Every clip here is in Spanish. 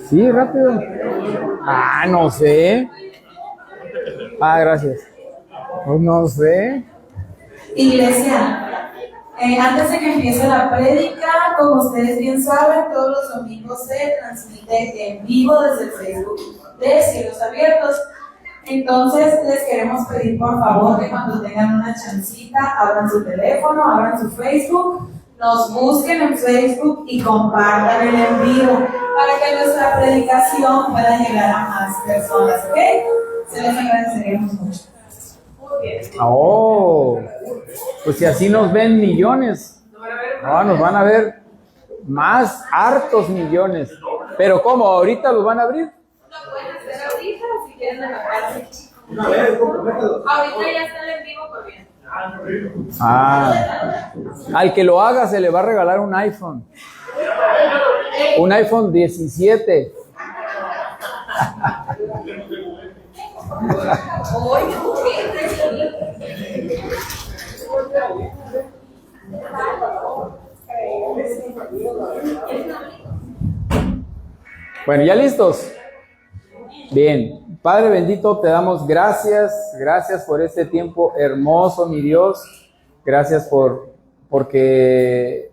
Sí, rápido. No sé. Gracias. Pues no sé. Iglesia, antes de que empiece la prédica, como ustedes bien saben, todos los domingos se transmite en vivo desde el Facebook de Cielos Abiertos. Entonces les queremos pedir por favor que cuando tengan una chancita abran su teléfono, abran su Facebook, nos busquen en Facebook y compartan el en vivo para que nuestra predicación pueda llegar a más personas, ¿ok? Se les agradeceríamos mucho. Pues si así nos ven millones, nos van a ver más, hartos millones. Pero ¿cómo? ¿Ahorita los van a abrir? Lo pueden hacer ahorita si quieren anotarse. Ahorita ya está el en vivo corriendo. Al que lo haga se le va a regalar un iPhone. Un iPhone 17. Bueno, ¿ya listos? Bien. Padre bendito, te damos gracias por este tiempo hermoso, mi Dios. Gracias porque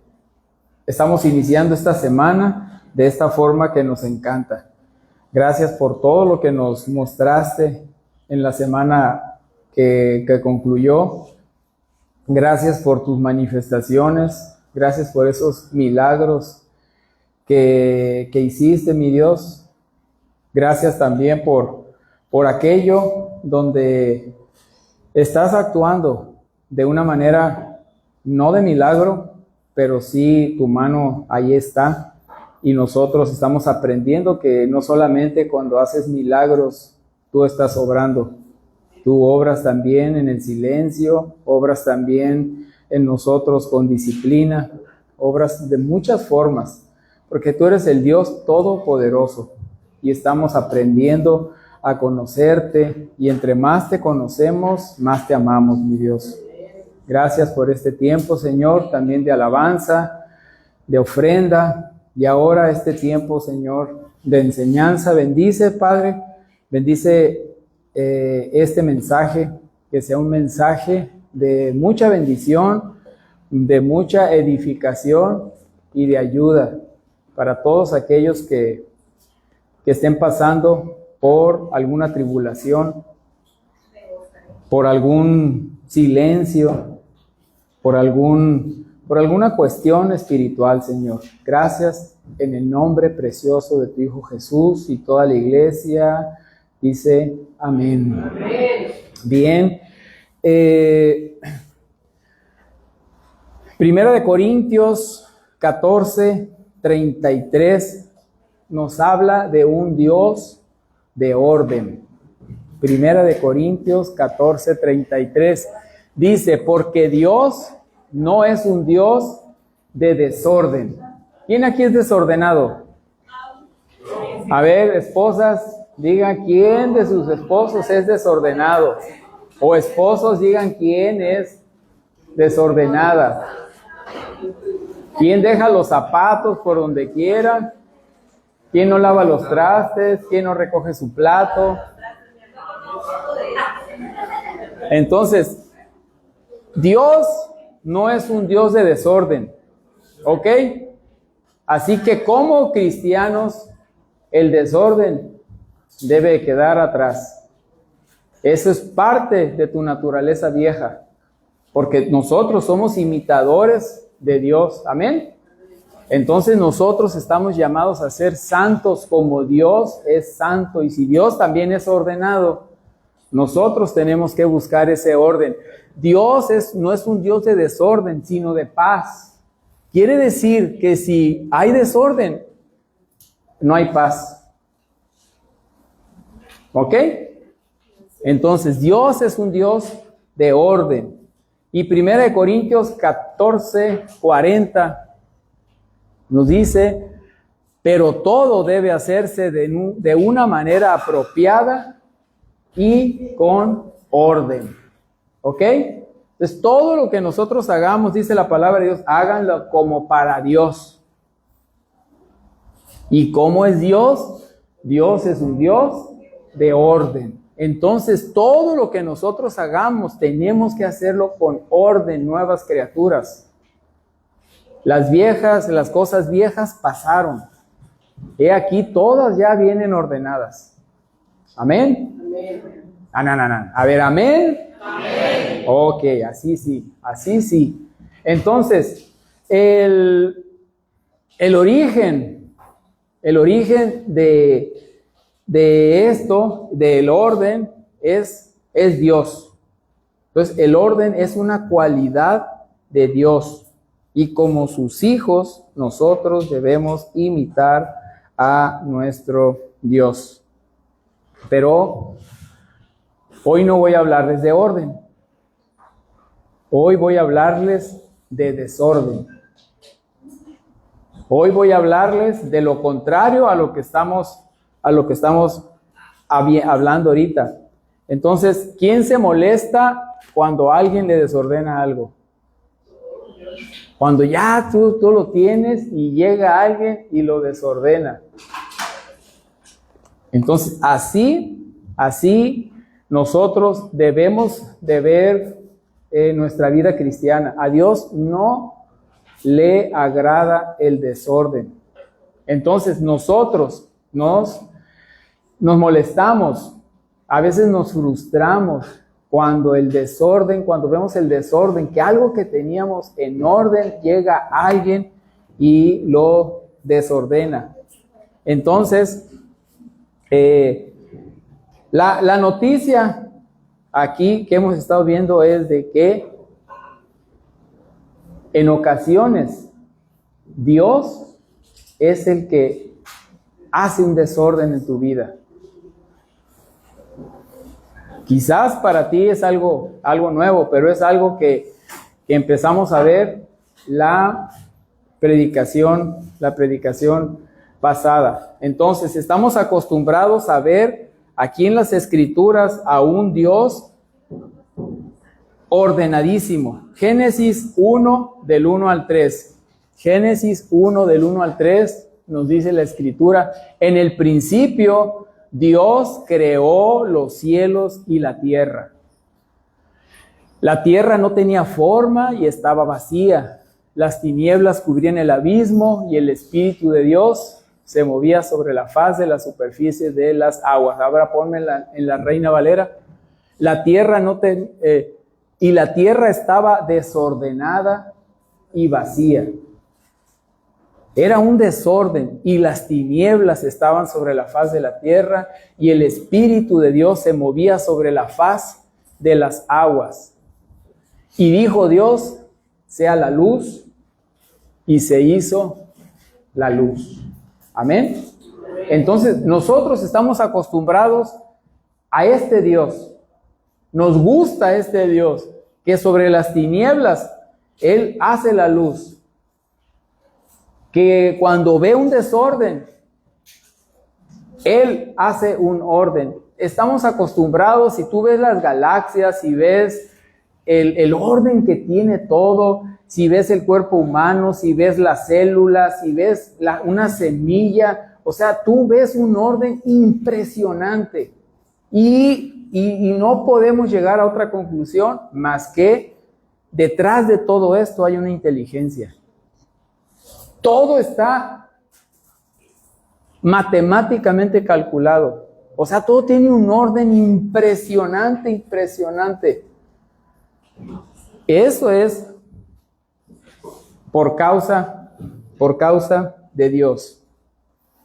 estamos iniciando esta semana de esta forma que nos encanta. Gracias por todo lo que nos mostraste en la semana que concluyó. Gracias por tus manifestaciones. Gracias por esos milagros que hiciste, mi Dios. Gracias también por aquello donde estás actuando de una manera no de milagro, pero sí tu mano ahí está. Y nosotros estamos aprendiendo que no solamente cuando haces milagros tú estás obrando, tú obras también en el silencio, obras también en nosotros con disciplina, obras de muchas formas, porque tú eres el Dios todopoderoso y estamos aprendiendo a conocerte y entre más te conocemos, más te amamos, mi Dios. Gracias por este tiempo, Señor, también de alabanza, de ofrenda. Y ahora este tiempo, Señor, de enseñanza, bendice, Padre, bendice este mensaje, que sea un mensaje de mucha bendición, de mucha edificación y de ayuda para todos aquellos que estén pasando por alguna tribulación, por algún silencio, por alguna cuestión espiritual, Señor. Gracias en el nombre precioso de tu Hijo Jesús, y toda la iglesia dice amén. Amén. Bien. Primera de Corintios 14:33 nos habla de un Dios de orden. Primera de Corintios 14:33 dice, porque Dios no es un Dios de desorden. ¿Quién aquí es desordenado? A ver, esposas, digan quién de sus esposos es desordenado. O esposos, digan quién es desordenada. ¿Quién deja los zapatos por donde quiera? ¿Quién no lava los trastes? ¿Quién no recoge su plato? Entonces, Dios no es un Dios de desorden, ¿ok? Así que como cristianos, el desorden debe quedar atrás. Eso es parte de tu naturaleza vieja, porque nosotros somos imitadores de Dios, ¿amén? Entonces nosotros estamos llamados a ser santos como Dios es santo, y si Dios también es ordenado, nosotros tenemos que buscar ese orden. Dios no es un Dios de desorden, sino de paz. Quiere decir que si hay desorden, no hay paz. ¿Ok? Entonces, Dios es un Dios de orden. Y 1 Corintios 14:40 nos dice, pero todo debe hacerse de una manera apropiada y con orden. ¿Ok? Entonces, todo lo que nosotros hagamos, dice la palabra de Dios, háganlo como para Dios. ¿Y cómo es Dios? Dios es un Dios de orden. Entonces, todo lo que nosotros hagamos, tenemos que hacerlo con orden, nuevas criaturas. Las cosas viejas pasaron. He aquí, todas ya vienen ordenadas. ¿Amén? Amén. No. A ver, ¿amén? Amén. Ok, así sí. Entonces, el origen de esto, del orden, es Dios. Entonces, el orden es una cualidad de Dios. Y como sus hijos, nosotros debemos imitar a nuestro Dios. Pero hoy no voy a hablarles de orden. Hoy voy a hablarles de desorden. Hoy voy a hablarles de lo contrario a lo que estamos hablando ahorita. Entonces, ¿quién se molesta cuando alguien le desordena algo? Cuando ya tú lo tienes y llega alguien y lo desordena. Entonces, así nosotros debemos de ver nuestra vida cristiana. A Dios no le agrada el desorden. Entonces, nosotros nos molestamos, a veces nos frustramos cuando vemos el desorden, que algo que teníamos en orden, llega alguien y lo desordena. Entonces, la noticia aquí que hemos estado viendo es de que en ocasiones Dios es el que hace un desorden en tu vida. Quizás para ti es algo nuevo, pero es algo que empezamos a ver la predicación pasada. Entonces, estamos acostumbrados a ver aquí en las Escrituras a un Dios ordenadísimo. Génesis 1, del 1 al 3. Génesis 1, del 1 al 3, nos dice la Escritura: en el principio Dios creó los cielos y la tierra. La tierra no tenía forma y estaba vacía. Las tinieblas cubrían el abismo y el Espíritu de Dios se movía sobre la faz de la superficie de las aguas. Ahora ponme en la Reina Valera. La tierra estaba desordenada y vacía. Era un desorden y las tinieblas estaban sobre la faz de la tierra y el Espíritu de Dios se movía sobre la faz de las aguas. Y dijo Dios: sea la luz, y se hizo la luz. Amén. Entonces, nosotros estamos acostumbrados a este Dios. Nos gusta este Dios, que sobre las tinieblas Él hace la luz. Que cuando ve un desorden, Él hace un orden. Estamos acostumbrados, si tú ves las galaxias, si ves el orden que tiene todo, si ves el cuerpo humano, si ves las células, si ves una semilla, o sea, tú ves un orden impresionante. Y no podemos llegar a otra conclusión más que detrás de todo esto hay una inteligencia. Todo está matemáticamente calculado. O sea, todo tiene un orden impresionante. Eso es por causa de Dios.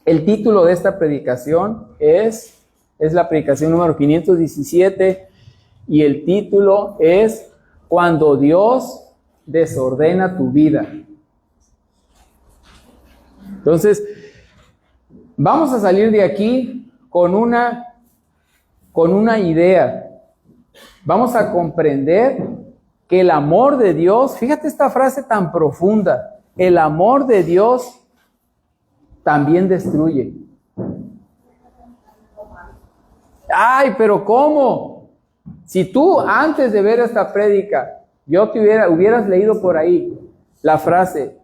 El título de esta predicación es la predicación número 517 y el título es Cuando Dios desordena tu vida. Entonces, vamos a salir de aquí con una idea. Vamos a comprender que el amor de Dios, fíjate esta frase tan profunda, el amor de Dios también destruye. Ay, pero ¿cómo? Si tú antes de ver esta prédica, hubieras leído por ahí la frase: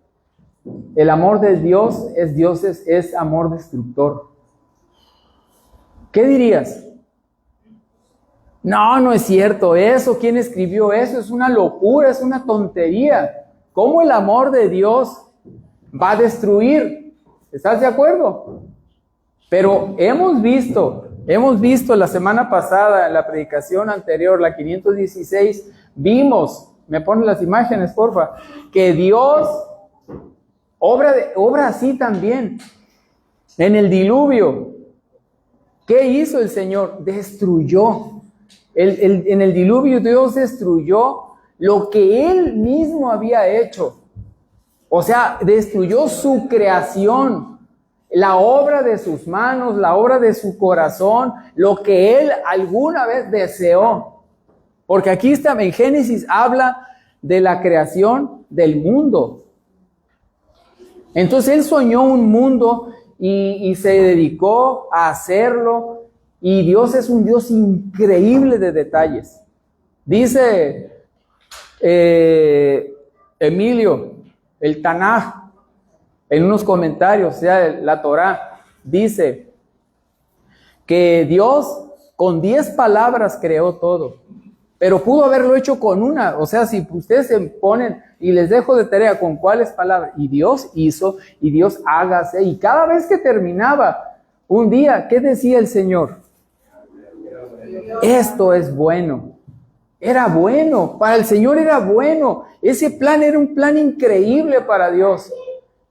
El amor de Dios es amor destructor. ¿Qué dirías? No, no es cierto eso. ¿Quién escribió eso? Es una locura, es una tontería. ¿Cómo el amor de Dios va a destruir? ¿Estás de acuerdo? Pero hemos visto la semana pasada, en la predicación anterior, la 516, vimos, me ponen las imágenes, porfa, que Dios obra así también. En el diluvio, ¿qué hizo el Señor? Destruyó. En el diluvio Dios destruyó lo que Él mismo había hecho. O sea, destruyó su creación, la obra de sus manos, la obra de su corazón, lo que Él alguna vez deseó. Porque aquí está, en Génesis habla de la creación del mundo. Entonces Él soñó un mundo y se dedicó a hacerlo. Y Dios es un Dios increíble de detalles. Dice Emilio, el Tanaj, en unos comentarios, o sea, la Torá, dice que Dios con 10 palabras creó todo, pero pudo haberlo hecho con una. O sea, si ustedes se ponen, y les dejo de tarea con cuáles palabras, y Dios hizo, y Dios hágase, y cada vez que terminaba un día, ¿qué decía el Señor? Esto es bueno. Era bueno, para el Señor era bueno. Ese plan era un plan increíble para Dios.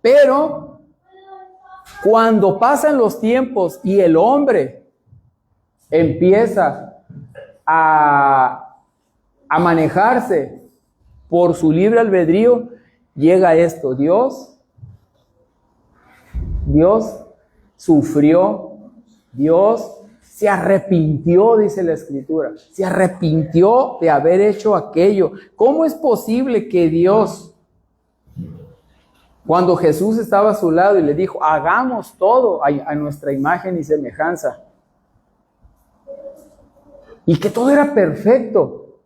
Pero cuando pasan los tiempos y el hombre empieza a manejarse por su libre albedrío, llega esto. Dios sufrió, Dios se arrepintió, dice la Escritura. Se arrepintió de haber hecho aquello. ¿Cómo es posible que Dios, cuando Jesús estaba a su lado y le dijo, hagamos todo a nuestra imagen y semejanza, y que todo era perfecto,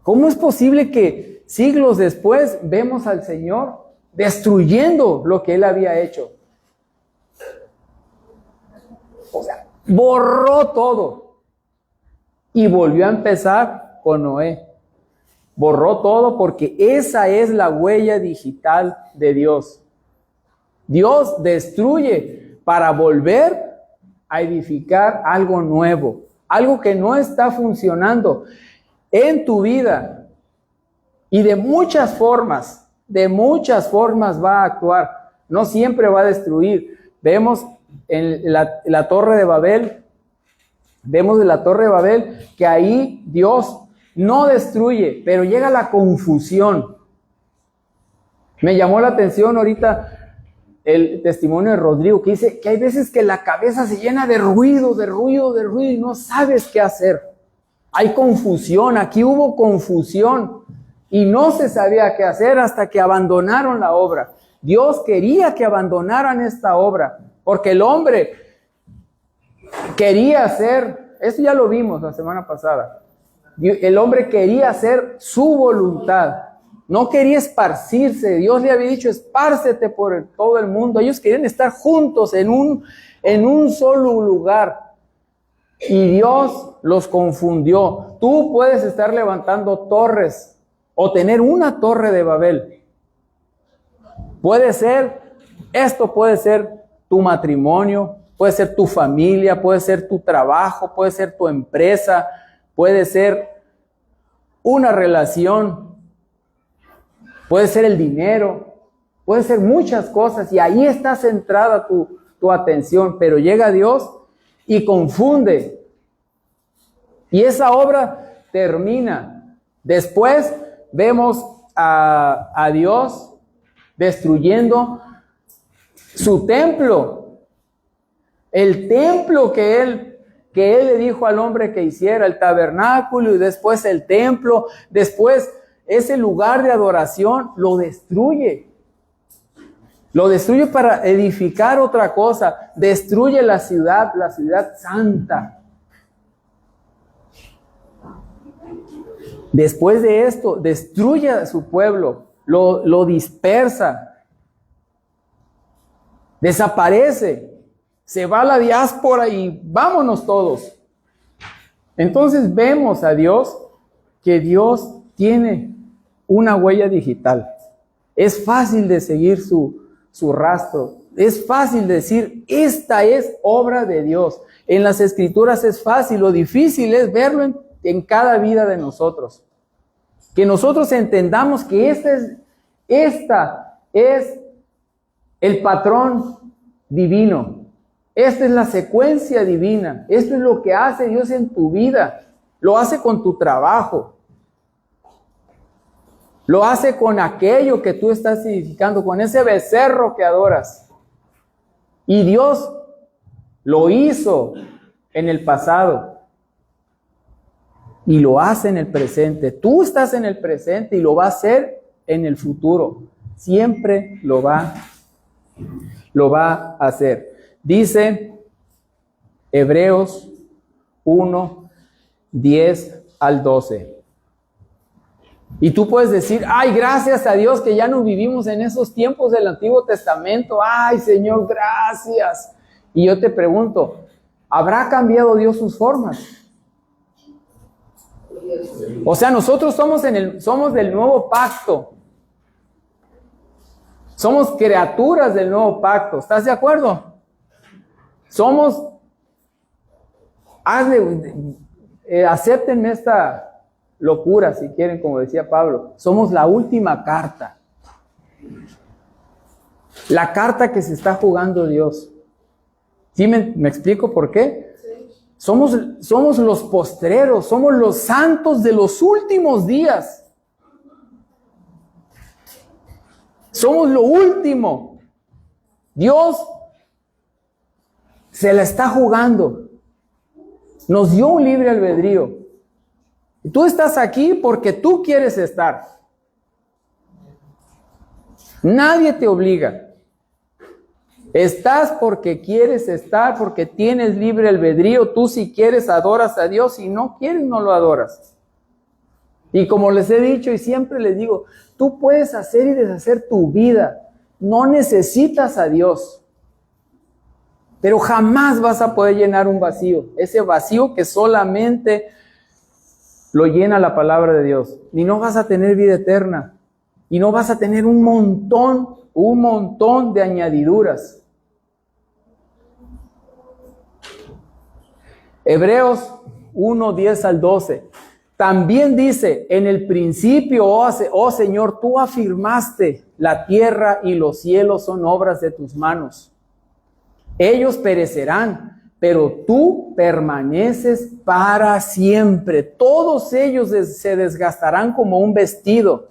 cómo es posible que siglos después vemos al Señor destruyendo lo que Él había hecho? O sea, borró todo y volvió a empezar con Noé. Borró todo porque esa es la huella digital de Dios. Dios destruye para volver a edificar algo nuevo, algo que no está funcionando en tu vida. Y de muchas formas va a actuar. No siempre va a destruir. Vemos en la Torre de Babel, que ahí Dios no destruye, pero llega la confusión. Me llamó la atención ahorita el testimonio de Rodrigo, que dice que hay veces que la cabeza se llena de ruido y no sabes qué hacer. Hay confusión, aquí hubo confusión y no se sabía qué hacer hasta que abandonaron la obra. Dios quería que abandonaran esta obra, porque el hombre quería hacer, eso ya lo vimos la semana pasada, el hombre quería hacer su voluntad, no quería esparcirse. Dios le había dicho, espárcete por todo el mundo. Ellos querían estar juntos en un solo lugar, y Dios los confundió. Tú puedes estar levantando torres o tener una torre de Babel. Esto puede ser tu matrimonio, puede ser tu familia, puede ser tu trabajo, puede ser tu empresa, puede ser una relación, puede ser el dinero, puede ser muchas cosas, y ahí está centrada tu atención. Pero llega Dios y confunde, y esa obra termina. Después vemos a Dios destruyendo su templo, el templo que él le dijo al hombre que hiciera, el tabernáculo, y después el templo, después ese lugar de adoración lo destruye para edificar otra cosa. Destruye la ciudad santa. Después de esto, destruye a su pueblo, lo dispersa. desaparece, se va a la diáspora y vámonos todos. Entonces vemos a Dios, que Dios tiene una huella digital. Es fácil de seguir su rastro. Es fácil decir, esta es obra de Dios. En las Escrituras es fácil, lo difícil es verlo en cada vida de nosotros. Que nosotros entendamos que esta es el patrón divino. Esta es la secuencia divina. Esto es lo que hace Dios en tu vida. Lo hace con tu trabajo. Lo hace con aquello que tú estás edificando, con ese becerro que adoras. Y Dios lo hizo en el pasado y lo hace en el presente. Tú estás en el presente y lo va a hacer en el futuro. Siempre lo va a hacer. Dice Hebreos 1, 10 al 12. Y tú puedes decir, ay, gracias a Dios que ya no vivimos en esos tiempos del Antiguo Testamento. Ay, Señor, gracias. Y yo te pregunto, ¿habrá cambiado Dios sus formas? O sea, nosotros somos del nuevo pacto. Somos criaturas del nuevo pacto. ¿Estás de acuerdo? Acéptenme esta locura, si quieren, como decía Pablo. Somos la última carta. La carta que se está jugando Dios. ¿Sí me explico por qué? Sí. Somos los postreros, somos los santos de los últimos días. Somos lo último. Dios se la está jugando. Nos dio un libre albedrío. Tú estás aquí porque tú quieres estar. Nadie te obliga. Estás porque quieres estar, porque tienes libre albedrío. Tú si quieres adoras a Dios, si no quieres no lo adoras. Y como les he dicho y siempre les digo, tú puedes hacer y deshacer tu vida. No necesitas a Dios. Pero jamás vas a poder llenar un vacío. Ese vacío que solamente lo llena la palabra de Dios. Y no vas a tener vida eterna. Y no vas a tener un montón de añadiduras. Hebreos 1, 10 al 12. También dice, en el principio, oh Señor, tú afirmaste, la tierra y los cielos son obras de tus manos. Ellos perecerán, pero tú permaneces para siempre. Todos ellos se desgastarán como un vestido.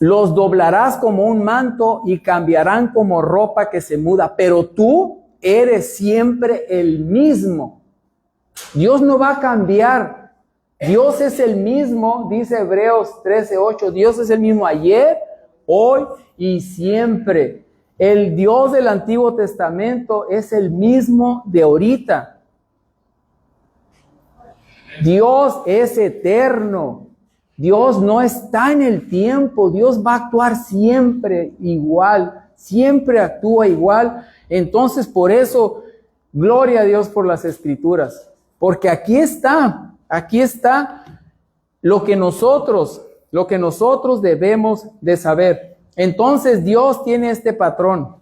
Los doblarás como un manto y cambiarán como ropa que se muda. Pero tú eres siempre el mismo. Dios no va a cambiar. Dios es el mismo, dice Hebreos 13:8. Dios es el mismo ayer, hoy y siempre. El Dios del Antiguo Testamento es el mismo de ahorita. Dios es eterno. Dios no está en el tiempo. Dios va a actuar siempre igual. Siempre actúa igual. Entonces, por eso, gloria a Dios por las Escrituras. Porque aquí está lo que nosotros debemos de saber. Entonces Dios tiene este patrón.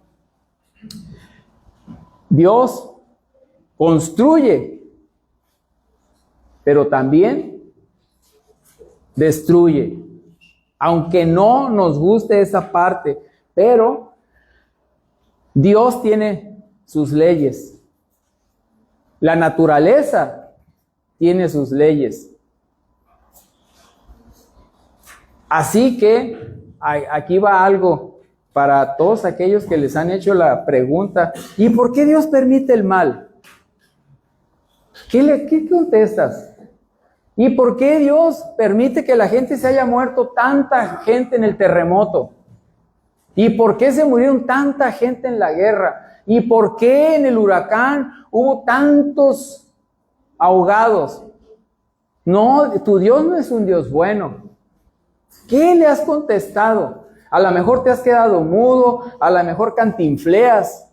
Dios construye, pero también destruye. Aunque no nos guste esa parte, pero Dios tiene sus leyes. La naturaleza tiene sus leyes. Así que aquí va algo para todos aquellos que les han hecho la pregunta, ¿y por qué Dios permite el mal? ¿Qué contestas? ¿Y por qué Dios permite que la gente se haya muerto tanta gente en el terremoto? ¿Y por qué se murieron tanta gente en la guerra? ¿Y por qué en el huracán hubo tantos ahogados? No, tu Dios no es un Dios bueno. ¿Qué le has contestado? A lo mejor te has quedado mudo, a lo mejor cantinfleas,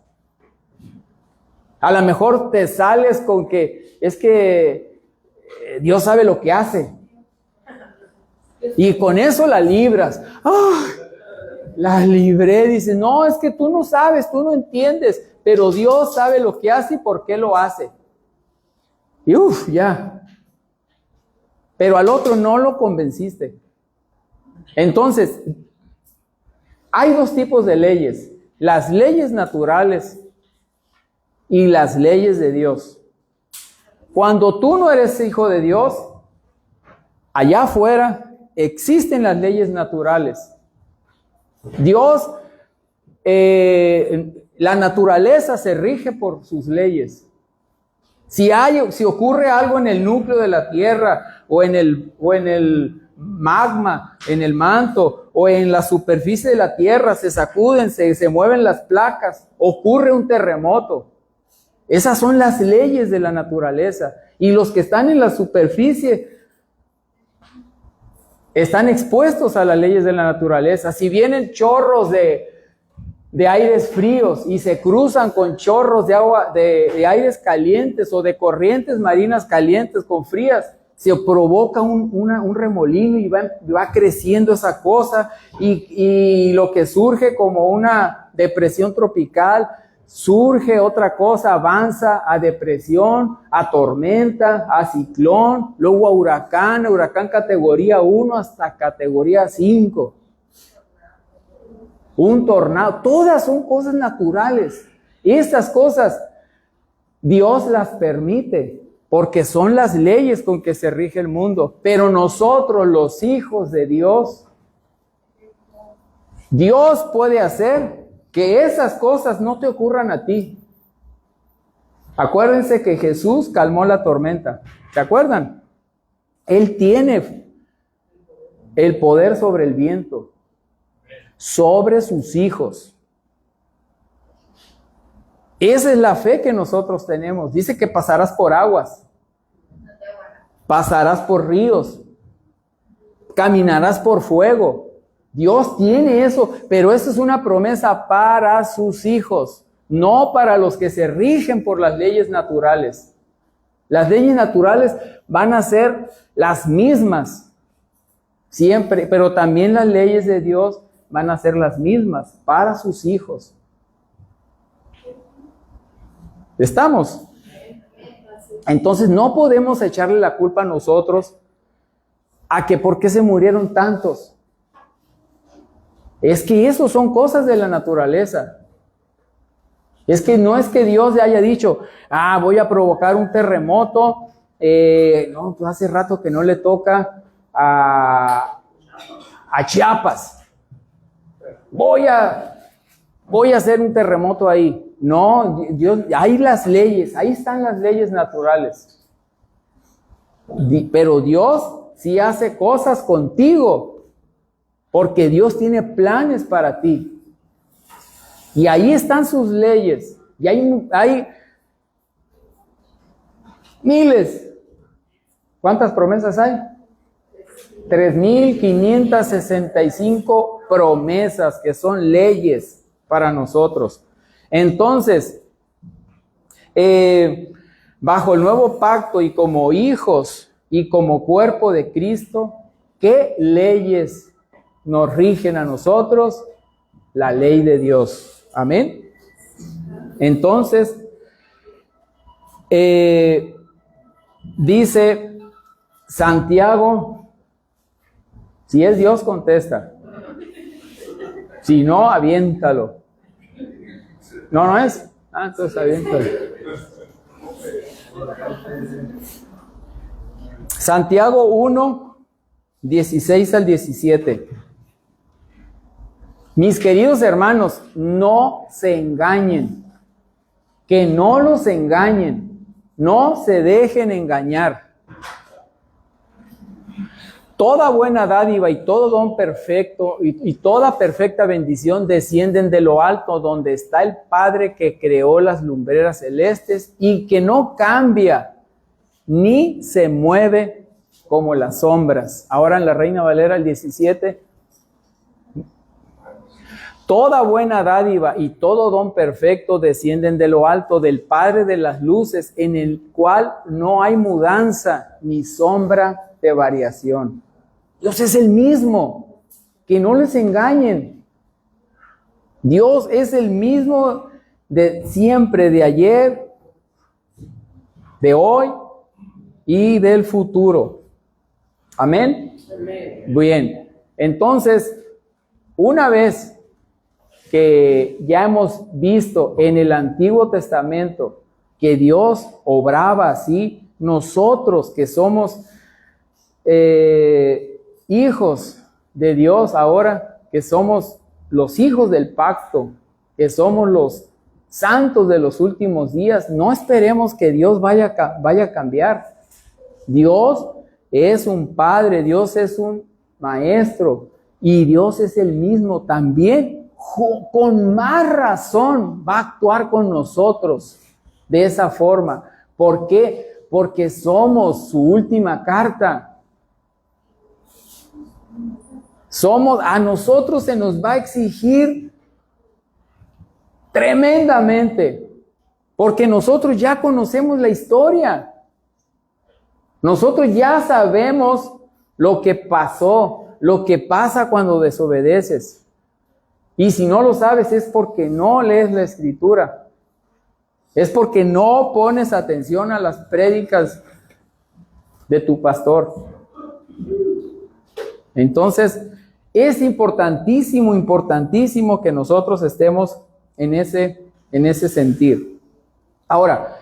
a lo mejor te sales con que es que Dios sabe lo que hace. Y con eso la libras. ¡Ah! La libré, dice, no, es que tú no sabes, tú no entiendes, pero Dios sabe lo que hace y por qué lo hace. Y ya. Pero al otro no lo convenciste. Entonces, hay dos tipos de leyes: las leyes naturales y las leyes de Dios. Cuando tú no eres hijo de Dios, allá afuera existen las leyes naturales. Dios, la naturaleza se rige por sus leyes. Si ocurre algo en el núcleo de la tierra, o en el magma, en el manto, o en la superficie de la tierra, se sacuden, se mueven las placas, ocurre un terremoto. Esas son las leyes de la naturaleza. Y los que están en la superficie están expuestos a las leyes de la naturaleza. Si vienen chorros de aires fríos y se cruzan con chorros de agua, de aires calientes, o de corrientes marinas calientes con frías, se provoca un remolino y va creciendo esa cosa, y lo que surge como una depresión tropical, surge otra cosa, avanza a depresión, a tormenta, a ciclón, luego a huracán categoría 1 hasta categoría 5. Un tornado, todas son cosas naturales. Y estas cosas Dios las permite porque son las leyes con que se rige el mundo. Pero nosotros, los hijos de Dios, Dios puede hacer que esas cosas no te ocurran a ti. Acuérdense que Jesús calmó la tormenta. ¿Se acuerdan? Él tiene el poder sobre el viento, sobre sus hijos. Esa es la fe que nosotros tenemos. Dice que pasarás por aguas, pasarás por ríos, caminarás por fuego. Dios tiene eso, pero eso es una promesa para sus hijos, no para los que se rigen por las leyes naturales. Las leyes naturales van a ser las mismas siempre, pero también las leyes de Dios van a ser las mismas para sus hijos. ¿Estamos? Entonces no podemos echarle la culpa a nosotros a que por qué se murieron tantos. Es que eso son cosas de la naturaleza. Es que no es que Dios le haya dicho, voy a provocar un terremoto. No, pues hace rato que no le toca a Chiapas. Voy a hacer un terremoto ahí. No, Dios, hay las leyes, ahí están las leyes naturales. Pero Dios sí hace cosas contigo, porque Dios tiene planes para ti. Y ahí están sus leyes. Y hay miles. ¿Cuántas promesas hay? 3,565 promesas que son leyes para nosotros. Entonces, bajo el nuevo pacto y como hijos y como cuerpo de Cristo, ¿qué leyes nos rigen a nosotros? La ley de Dios. Amén. Entonces, dice Santiago, si es Dios, contesta. Si no, aviéntalo. No es. Entonces aviéntalo. Santiago 1, 16 al 17. Mis queridos hermanos, no se engañen. Que no los engañen. No se dejen engañar. Toda buena dádiva y todo don perfecto y toda perfecta bendición descienden de lo alto, donde está el Padre que creó las lumbreras celestes y que no cambia ni se mueve como las sombras. Ahora en la Reina Valera el 17. Toda buena dádiva y todo don perfecto descienden de lo alto del Padre de las luces, en el cual no hay mudanza ni sombra de variación. Dios es el mismo, que no les engañen. Dios es el mismo de siempre, de ayer, de hoy y del futuro. Amén. Amén. Bien, entonces, una vez que ya hemos visto en el Antiguo Testamento que Dios obraba así, nosotros que somos hijos de Dios ahora, que somos los hijos del pacto, que somos los santos de los últimos días, no esperemos que Dios vaya a cambiar. Dios es un Padre, Dios es un Maestro y Dios es el mismo también. Con más razón va a actuar con nosotros de esa forma. ¿Por qué? Porque somos su última carta. A nosotros se nos va a exigir tremendamente, porque nosotros ya conocemos la historia. Nosotros ya sabemos lo que pasó, lo que pasa cuando desobedeces. Y si no lo sabes es porque no lees la Escritura. Es porque no pones atención a las prédicas de tu pastor. Entonces, es importantísimo que nosotros estemos en ese sentir. Ahora,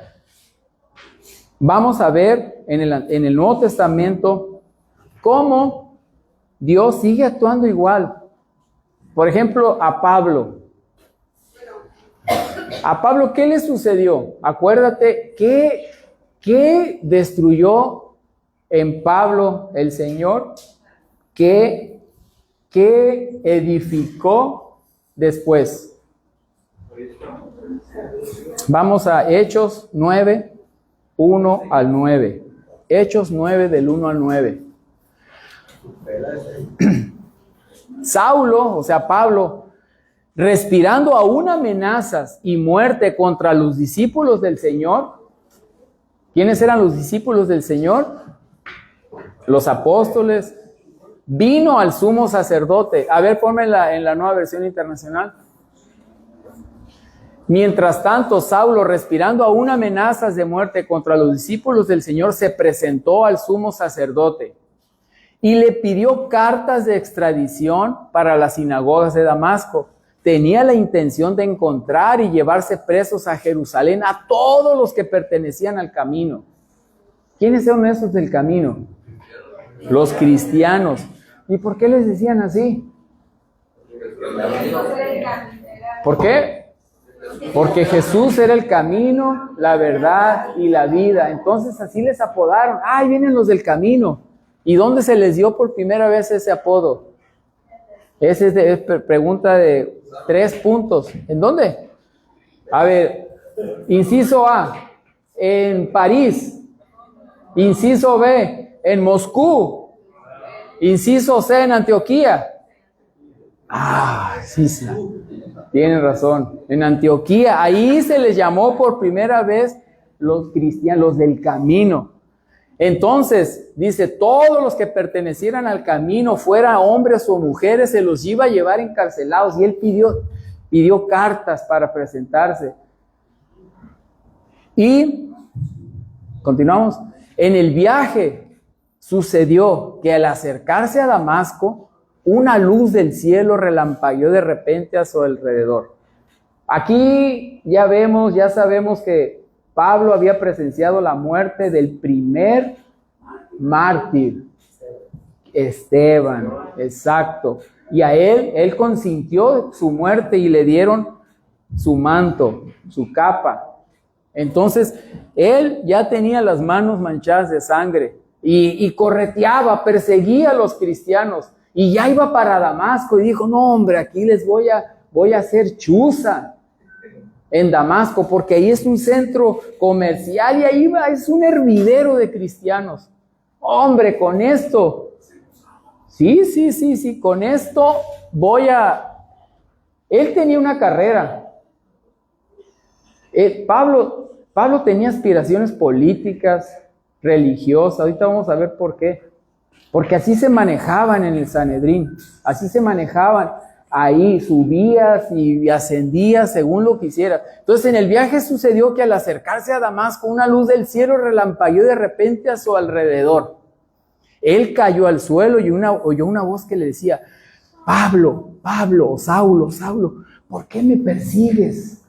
vamos a ver en el Nuevo Testamento cómo Dios sigue actuando igual. Por ejemplo, a Pablo. ¿A Pablo qué le sucedió? Acuérdate, ¿qué destruyó en Pablo el Señor? ¿Qué edificó después? Vamos a Hechos 9, 1 al 9. Hechos 9 del 1 al 9. Saulo, o sea Pablo, respirando aún amenazas y muerte contra los discípulos del Señor. ¿Quiénes eran los discípulos del Señor? Los apóstoles. Vino al sumo sacerdote. A ver, ponme en la Nueva Versión Internacional. Mientras tanto, Saulo, respirando aún amenazas de muerte contra los discípulos del Señor, se presentó al sumo sacerdote y le pidió cartas de extradición para las sinagogas de Damasco. Tenía la intención de encontrar y llevarse presos a Jerusalén a todos los que pertenecían al camino. ¿Quiénes son esos del camino? Los cristianos. ¿Y por qué les decían así? ¿Por qué? Porque Jesús era el camino, la verdad y la vida. Entonces así les apodaron. ¡Ay, vienen los del camino! ¿Y dónde se les dio por primera vez ese apodo? Esa es pregunta de 3 puntos. ¿En dónde? A ver, inciso A, en París. Inciso B, en Moscú. Inciso C, en Antioquía. Sí, tienen razón. En Antioquía, ahí se les llamó por primera vez los cristianos, los del camino. Entonces, dice, todos los que pertenecieran al camino, fuera hombres o mujeres, se los iba a llevar encarcelados. Y él pidió cartas para presentarse. Y, continuamos, en el viaje sucedió que al acercarse a Damasco, una luz del cielo relampagueó de repente a su alrededor. Aquí ya sabemos que Pablo había presenciado la muerte del primer mártir, Esteban, exacto. Y a él consintió su muerte y le dieron su manto, su capa. Entonces, él ya tenía las manos manchadas de sangre y correteaba, perseguía a los cristianos y ya iba para Damasco y dijo, no hombre, aquí les voy a hacer chuza. En Damasco, porque ahí es un centro comercial y ahí es un hervidero de cristianos. Hombre, con esto, sí, con esto voy a Él tenía una carrera. Pablo tenía aspiraciones políticas, religiosas. Ahorita vamos a ver por qué. Porque así se manejaban en el Sanedrín. Así se manejaban. Ahí subías y ascendías según lo que hicieras. Entonces en el viaje sucedió que al acercarse a Damasco, una luz del cielo relampagueó de repente a su alrededor. Él cayó al suelo y oyó una voz que le decía: Pablo, Pablo, Saulo, Saulo, ¿por qué me persigues?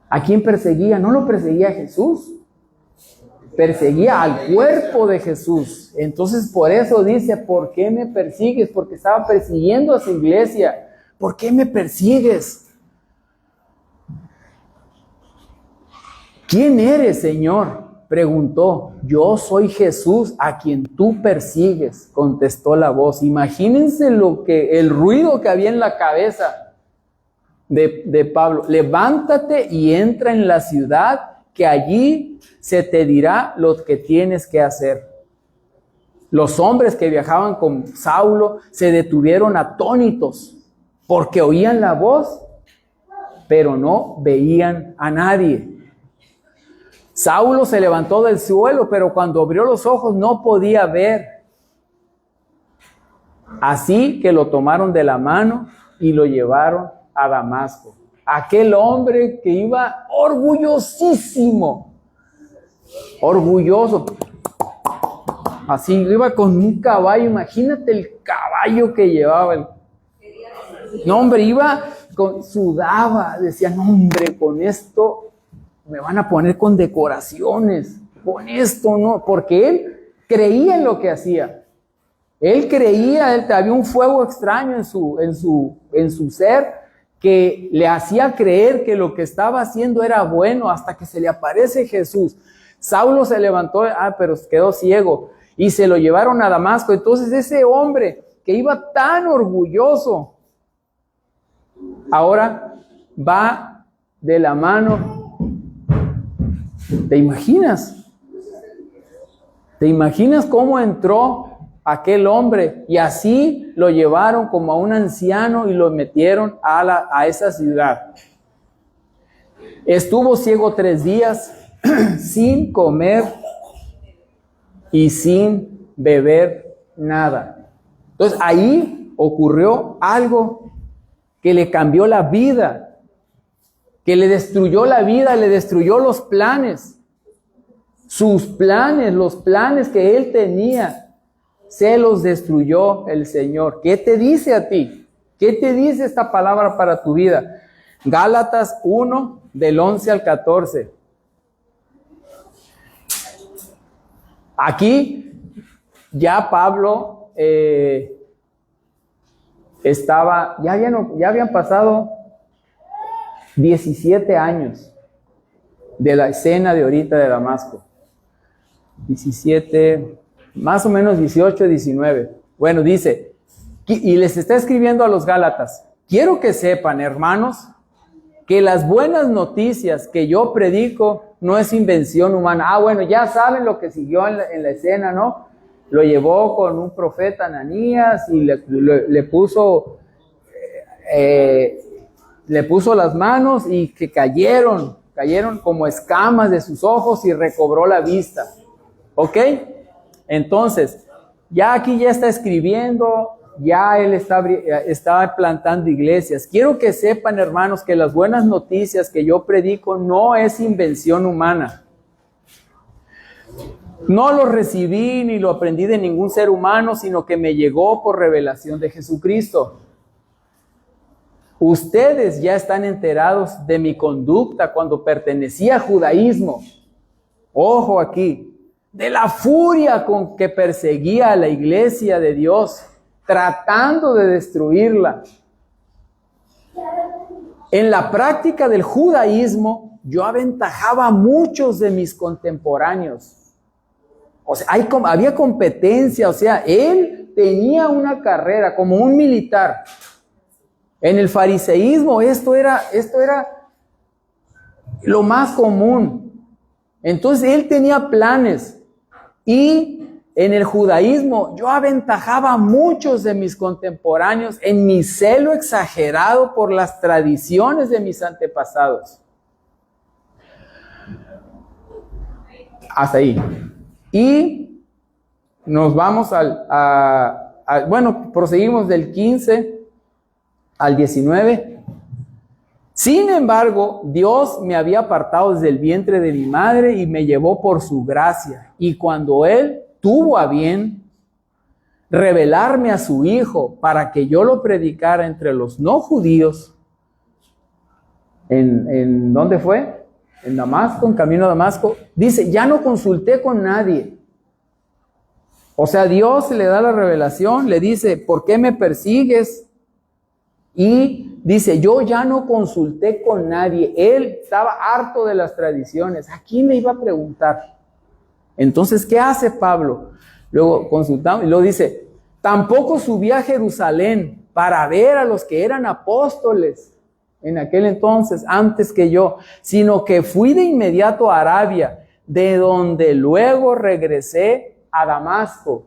¿A quién perseguía? No lo perseguía a Jesús, perseguía al cuerpo de Jesús. Entonces por eso dice: ¿por qué me persigues? Porque estaba persiguiendo a su iglesia. ¿Por qué me persigues? ¿Quién eres, Señor? Preguntó. Yo soy Jesús a quien tú persigues, contestó la voz. Imagínense el ruido que había en la cabeza de Pablo. Levántate y entra en la ciudad, que allí se te dirá lo que tienes que hacer. Los hombres que viajaban con Saulo se detuvieron atónitos porque oían la voz, pero no veían a nadie. Saulo se levantó del suelo, pero cuando abrió los ojos no podía ver. Así que lo tomaron de la mano y lo llevaron a Damasco. Aquel hombre que iba orgullosísimo, orgulloso, así iba con un caballo. Imagínate el caballo que llevaba. No, hombre, sudaba, decía: no, hombre, con esto me van a poner con decoraciones, con esto no, porque él creía en lo que hacía. Él creía, había un fuego extraño en su ser que le hacía creer que lo que estaba haciendo era bueno, hasta que se le aparece Jesús. Saulo se levantó, pero quedó ciego, y se lo llevaron a Damasco. Entonces ese hombre que iba tan orgulloso, ahora va de la mano. ¿Te imaginas? ¿Te imaginas cómo entró aquel hombre? Y así lo llevaron como a un anciano y lo metieron a esa ciudad. Estuvo ciego 3 días sin comer y sin beber nada. Entonces ahí ocurrió algo que le cambió la vida, que le destruyó la vida, le destruyó los planes. Sus planes, los planes que él tenía, se los destruyó el Señor. ¿Qué te dice a ti? ¿Qué te dice esta palabra para tu vida? Gálatas 1, del 11 al 14. Aquí ya Pablo ya habían pasado 17 años de la escena de ahorita de Damasco. 17, más o menos 18, 19. Bueno, dice, y les está escribiendo a los Gálatas: quiero que sepan, hermanos, que las buenas noticias que yo predico no es invención humana. Bueno, ya saben lo que siguió en la escena, ¿no? Lo llevó con un profeta, Ananías, y le puso las manos, y que cayeron como escamas de sus ojos, y recobró la vista. ¿Ok? Entonces, ya aquí ya está escribiendo, ya él está plantando iglesias. Quiero que sepan, hermanos, que las buenas noticias que yo predico no es invención humana. No lo recibí ni lo aprendí de ningún ser humano, sino que me llegó por revelación de Jesucristo. Ustedes ya están enterados de mi conducta cuando pertenecía al judaísmo. Ojo aquí, de la furia con que perseguía a la iglesia de Dios, tratando de destruirla. En la práctica del judaísmo, yo aventajaba a muchos de mis contemporáneos. O sea, había competencia, o sea, él tenía una carrera como un militar. En el fariseísmo esto era lo más común. Entonces él tenía planes y En el judaísmo yo aventajaba a muchos de mis contemporáneos en mi celo exagerado por las tradiciones de mis antepasados. Hasta ahí. Y nos vamos proseguimos del 15 al 19. Sin embargo, Dios me había apartado desde el vientre de mi madre y me llevó por su gracia. Y cuando Él tuvo a bien revelarme a su Hijo para que yo lo predicara entre los no judíos, ¿en dónde fue? En Damasco, en camino a Damasco. Dice, ya no consulté con nadie. O sea, Dios le da la revelación, le dice, ¿por qué me persigues? Y dice, yo ya no consulté con nadie. Él estaba harto de las tradiciones. ¿A quién le iba a preguntar? Entonces, ¿qué hace Pablo? Luego consultamos y luego dice, tampoco subí a Jerusalén para ver a los que eran apóstoles en aquel entonces, antes que yo, sino que fui de inmediato a Arabia, de donde luego regresé a Damasco.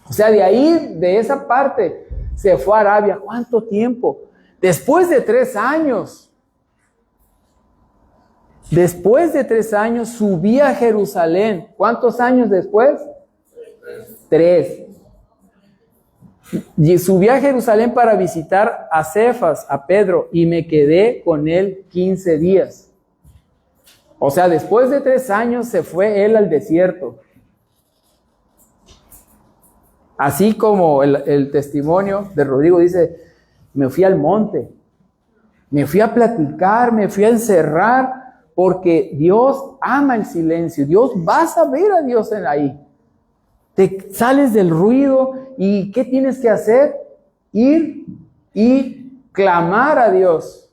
O sea, de ahí, de esa parte, se fue a Arabia. ¿Cuánto tiempo? Después de 3 años. Después de 3 años subí a Jerusalén. ¿Cuántos años después? 3. Y subí a Jerusalén para visitar a Cefas, a Pedro, y me quedé con él 15 días. O sea, después de 3 años se fue él al desierto. Así como el testimonio de Rodrigo dice, me fui al monte, me fui a platicar, me fui a encerrar, porque Dios ama el silencio. Dios, vas a ver a Dios ahí. Te sales del ruido y ¿qué tienes que hacer? Ir y clamar a Dios.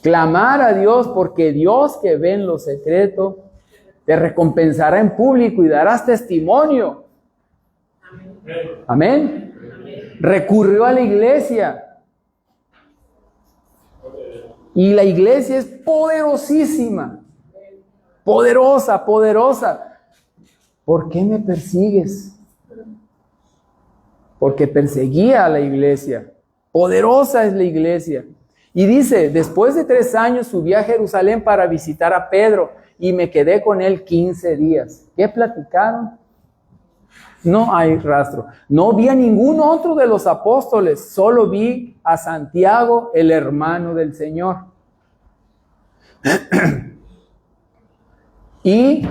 Clamar a Dios, porque Dios que ve en lo secreto te recompensará en público y darás testimonio. Amén. Recurrió a la iglesia. Y la iglesia es poderosísima. Poderosa, poderosa. ¿Por qué me persigues? Porque perseguía a la iglesia. Poderosa es la iglesia. Y dice, después de 3 años subí a Jerusalén para visitar a Pedro y me quedé con él 15 días. ¿Qué platicaron? No hay rastro. No vi a ningún otro de los apóstoles, solo vi a Santiago, el hermano del Señor. Y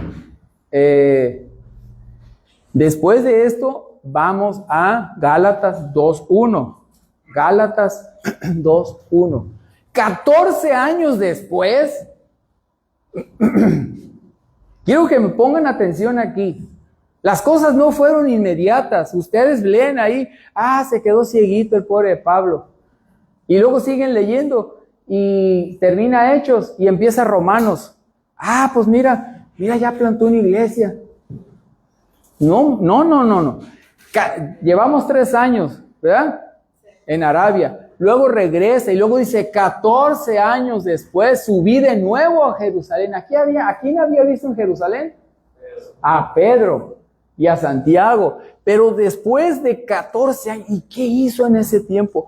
después de esto, vamos a Gálatas 2:1. Gálatas 2:1. 14 años después, quiero que me pongan atención aquí. Las cosas no fueron inmediatas. Ustedes leen ahí, se quedó cieguito el pobre de Pablo. Y luego siguen leyendo y termina Hechos y empieza Romanos. Pues mira, ya plantó una iglesia. No. Llevamos 3 años, ¿verdad? En Arabia. Luego regresa y luego dice 14 años después subí de nuevo a Jerusalén. ¿A quién había visto en Jerusalén? A Pedro y a Santiago. Pero después de 14 años, ¿y qué hizo en ese tiempo?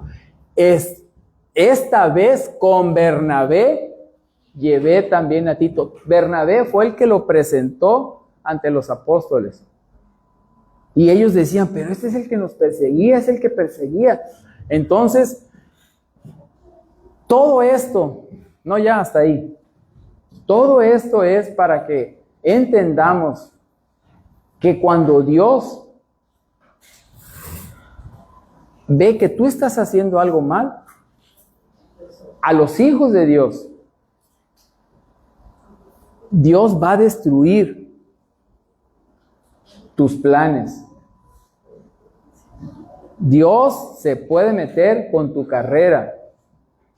Esta vez con Bernabé llevé también a Tito. Bernabé fue el que lo presentó ante los apóstoles. Y ellos decían, pero este es el que nos perseguía, es el que perseguía. Entonces, todo esto, no ya hasta ahí, todo esto es para que entendamos que cuando Dios ve que tú estás haciendo algo mal, a los hijos de Dios, Dios va a destruir tus planes. Dios se puede meter con tu carrera,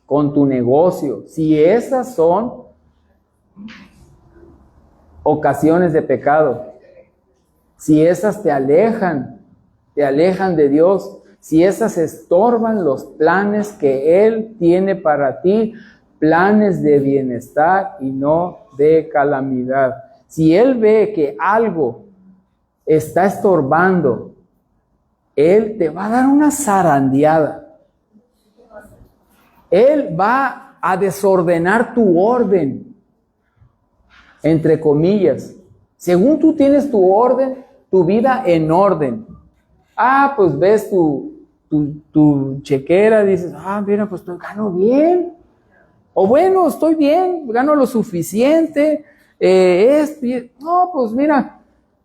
con tu negocio, si esas son ocasiones de pecado. Si esas te alejan de Dios, si esas estorban los planes que Él tiene para ti, planes de bienestar y no de calamidad. Si Él ve que algo está estorbando, Él te va a dar una zarandeada. Él va a desordenar tu orden, entre comillas. Según tú tienes tu orden, tu vida en orden. Pues ves tu chequera, dices, mira, pues gano bien. O bueno, estoy bien, gano lo suficiente. No, pues mira,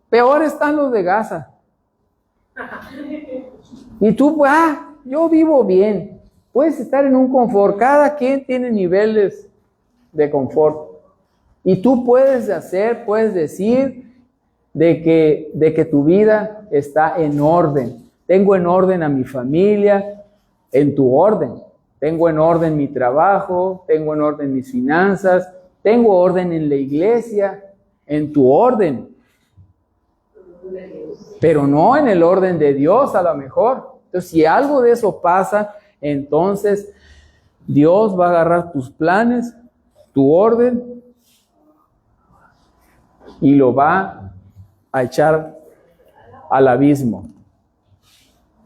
peor están los de Gaza. Y tú, yo vivo bien. Puedes estar en un confort. Cada quien tiene niveles de confort. Y tú puedes decir de que tu vida está en orden. Tengo en orden a mi familia, en tu orden. Tengo en orden mi trabajo, tengo en orden mis finanzas, tengo orden en la iglesia, en tu orden. Pero no en el orden de Dios a lo mejor. Entonces, si algo de eso pasa, entonces Dios va a agarrar tus planes, tu orden, y lo va a echar al abismo.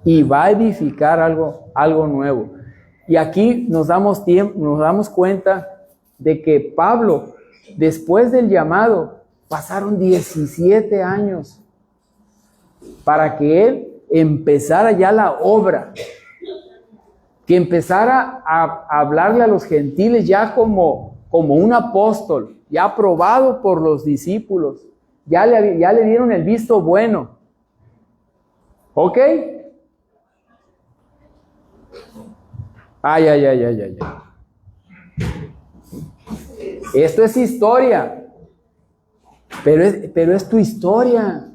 Y va a edificar algo nuevo. Y aquí nos damos cuenta de que Pablo, después del llamado, pasaron 17 años para que él empezara ya la obra, que empezara a hablarle a los gentiles ya como un apóstol, ya aprobado por los discípulos, ya le dieron el visto bueno. ¿Ok? Ay. Esto es historia, pero es tu historia.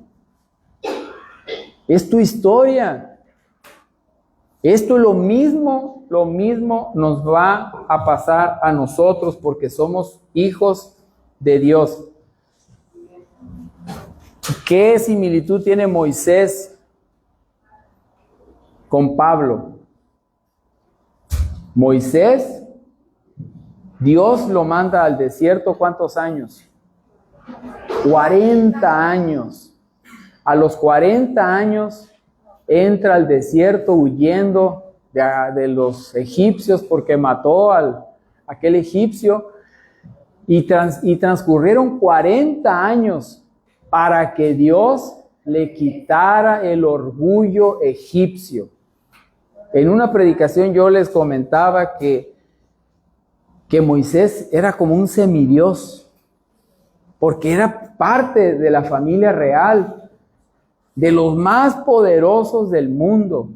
Es tu historia. Esto es lo mismo nos va a pasar a nosotros porque somos hijos de Dios. ¿Qué similitud tiene Moisés con Pablo? Moisés, Dios lo manda al desierto, ¿cuántos años? 40 años. A los 40 años entra al desierto huyendo de los egipcios porque mató a aquel egipcio y transcurrieron 40 años para que Dios le quitara el orgullo egipcio. En una predicación yo les comentaba que Moisés era como un semidios, porque era parte de la familia real, de los más poderosos del mundo.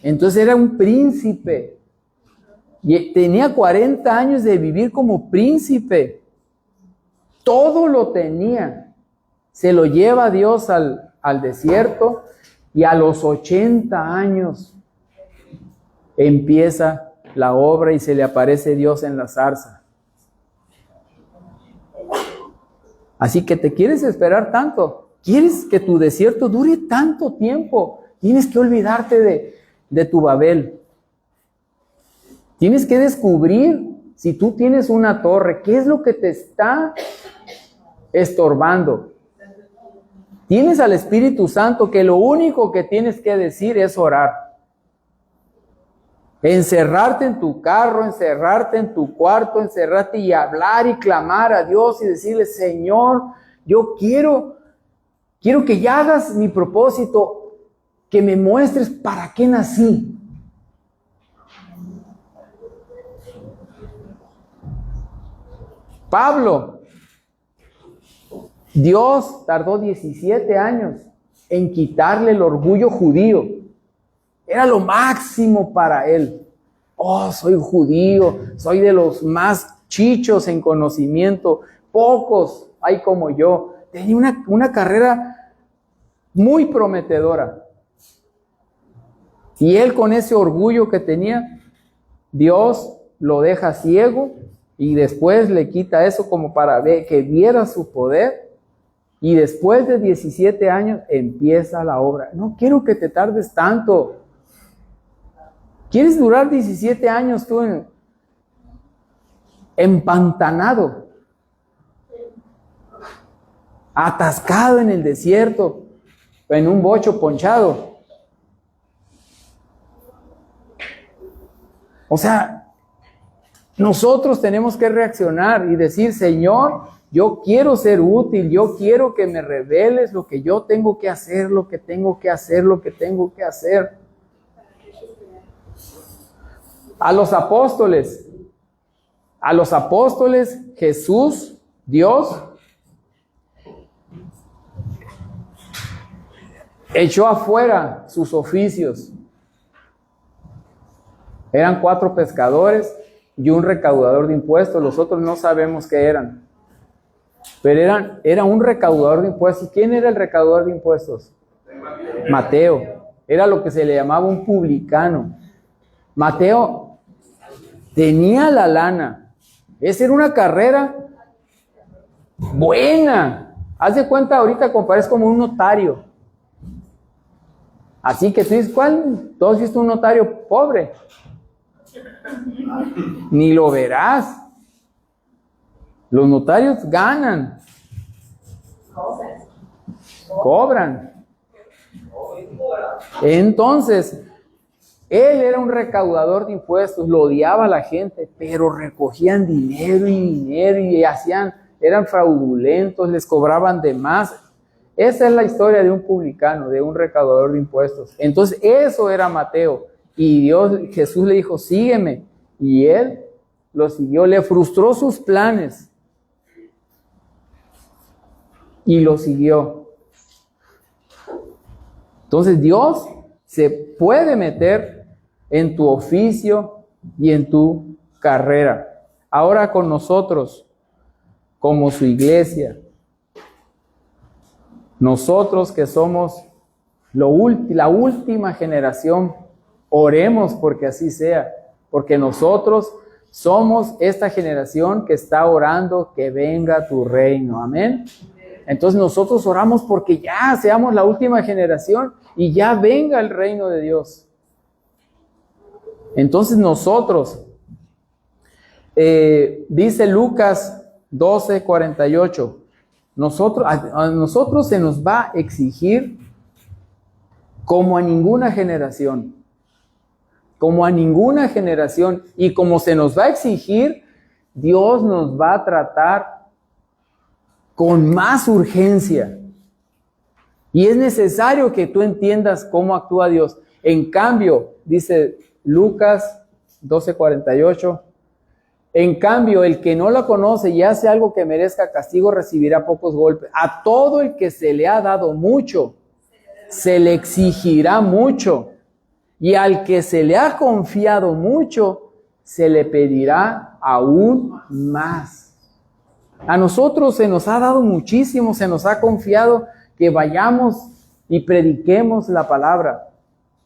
Entonces era un príncipe, y tenía 40 años de vivir como príncipe. Todo lo tenía. Se lo lleva Dios al desierto, y a los 80 años empieza la obra y se le aparece Dios en la zarza. Así que te quieres esperar tanto, quieres que tu desierto dure tanto tiempo, tienes que olvidarte de tu Babel. Tienes que descubrir, si tú tienes una torre, ¿qué es lo que te está estorbando? Tienes al Espíritu Santo que lo único que tienes que decir es orar. Encerrarte en tu carro, encerrarte en tu cuarto, encerrarte y hablar y clamar a Dios y decirle: Señor, yo quiero que ya hagas mi propósito, que me muestres para qué nací. Pablo, Dios tardó 17 años en quitarle el orgullo judío. Era lo máximo para él. Soy judío, soy de los más chichos en conocimiento, pocos hay como yo. Tenía una carrera muy prometedora. Y él, con ese orgullo que tenía, Dios lo deja ciego y después le quita eso como para que viera su poder. Y después de 17 años empieza la obra. No quiero que te tardes tanto. ¿Quieres durar 17 años tú empantanado, atascado en el desierto, en un bocho ponchado. O sea, nosotros tenemos que reaccionar y decir, Señor, yo quiero ser útil, yo quiero que me reveles lo que yo tengo que hacer, lo que tengo que hacer, lo que tengo que hacer. A los apóstoles Jesús, Dios, echó afuera sus oficios. Eran 4 pescadores y un recaudador de impuestos. Los otros no sabemos qué eran. Pero era un recaudador de impuestos. ¿Quién era el recaudador de impuestos? Mateo. Era lo que se le llamaba un publicano. Mateo tenía la lana. Esa era una carrera buena. Haz de cuenta, ahorita compares como un notario. Así que tú dices, ¿cuál? ¿Tú has visto un notario pobre? Ni lo verás. Los notarios ganan. Cobran. Entonces, él era un recaudador de impuestos, lo odiaba a la gente, pero recogían dinero y eran fraudulentos, les cobraban de más. Esa es la historia de un publicano, de un recaudador de impuestos. Entonces, eso era Mateo. Y Jesús le dijo, sígueme. Y él lo siguió, le frustró sus planes. Y lo siguió. Entonces, Dios se puede meter en tu oficio y en tu carrera. Ahora con nosotros, como su iglesia, nosotros que somos la última generación, oremos porque así sea, porque nosotros somos esta generación que está orando que venga tu reino. Amén. Entonces nosotros oramos porque ya seamos la última generación y ya venga el reino de Dios. Entonces nosotros, dice Lucas 12:48, a nosotros se nos va a exigir como a ninguna generación, y como se nos va a exigir, Dios nos va a tratar con más urgencia. Y es necesario que tú entiendas cómo actúa Dios. En cambio, dice Lucas 12:48, en cambio, el que no lo conoce y hace algo que merezca castigo recibirá pocos golpes. A todo el que se le ha dado mucho, se le exigirá mucho. Y al que se le ha confiado mucho, se le pedirá aún más. A nosotros se nos ha dado muchísimo, se nos ha confiado que vayamos y prediquemos la palabra.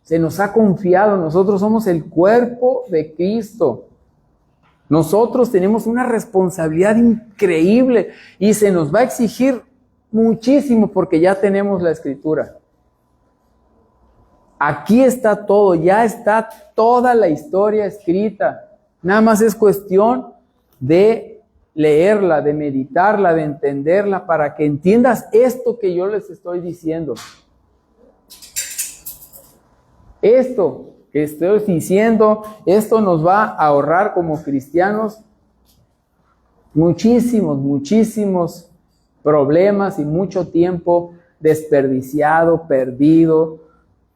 Se nos ha confiado, nosotros somos el cuerpo de Cristo. Nosotros tenemos una responsabilidad increíble y se nos va a exigir muchísimo porque ya tenemos la Escritura. Aquí está todo, ya está toda la historia escrita. Nada más es cuestión de leerla, de meditarla, de entenderla, para que entiendas esto que yo les estoy diciendo. Esto que estoy diciendo, esto nos va a ahorrar como cristianos muchísimos problemas y mucho tiempo desperdiciado, perdido,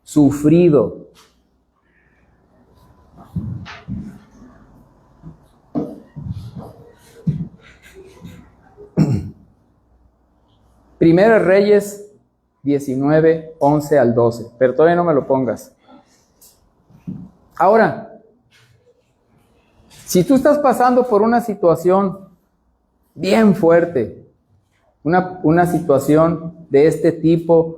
sufrido. Primera Reyes 19, 11 al 12, pero todavía no me lo pongas. Ahora, si tú estás pasando por una situación bien fuerte, una situación de este tipo,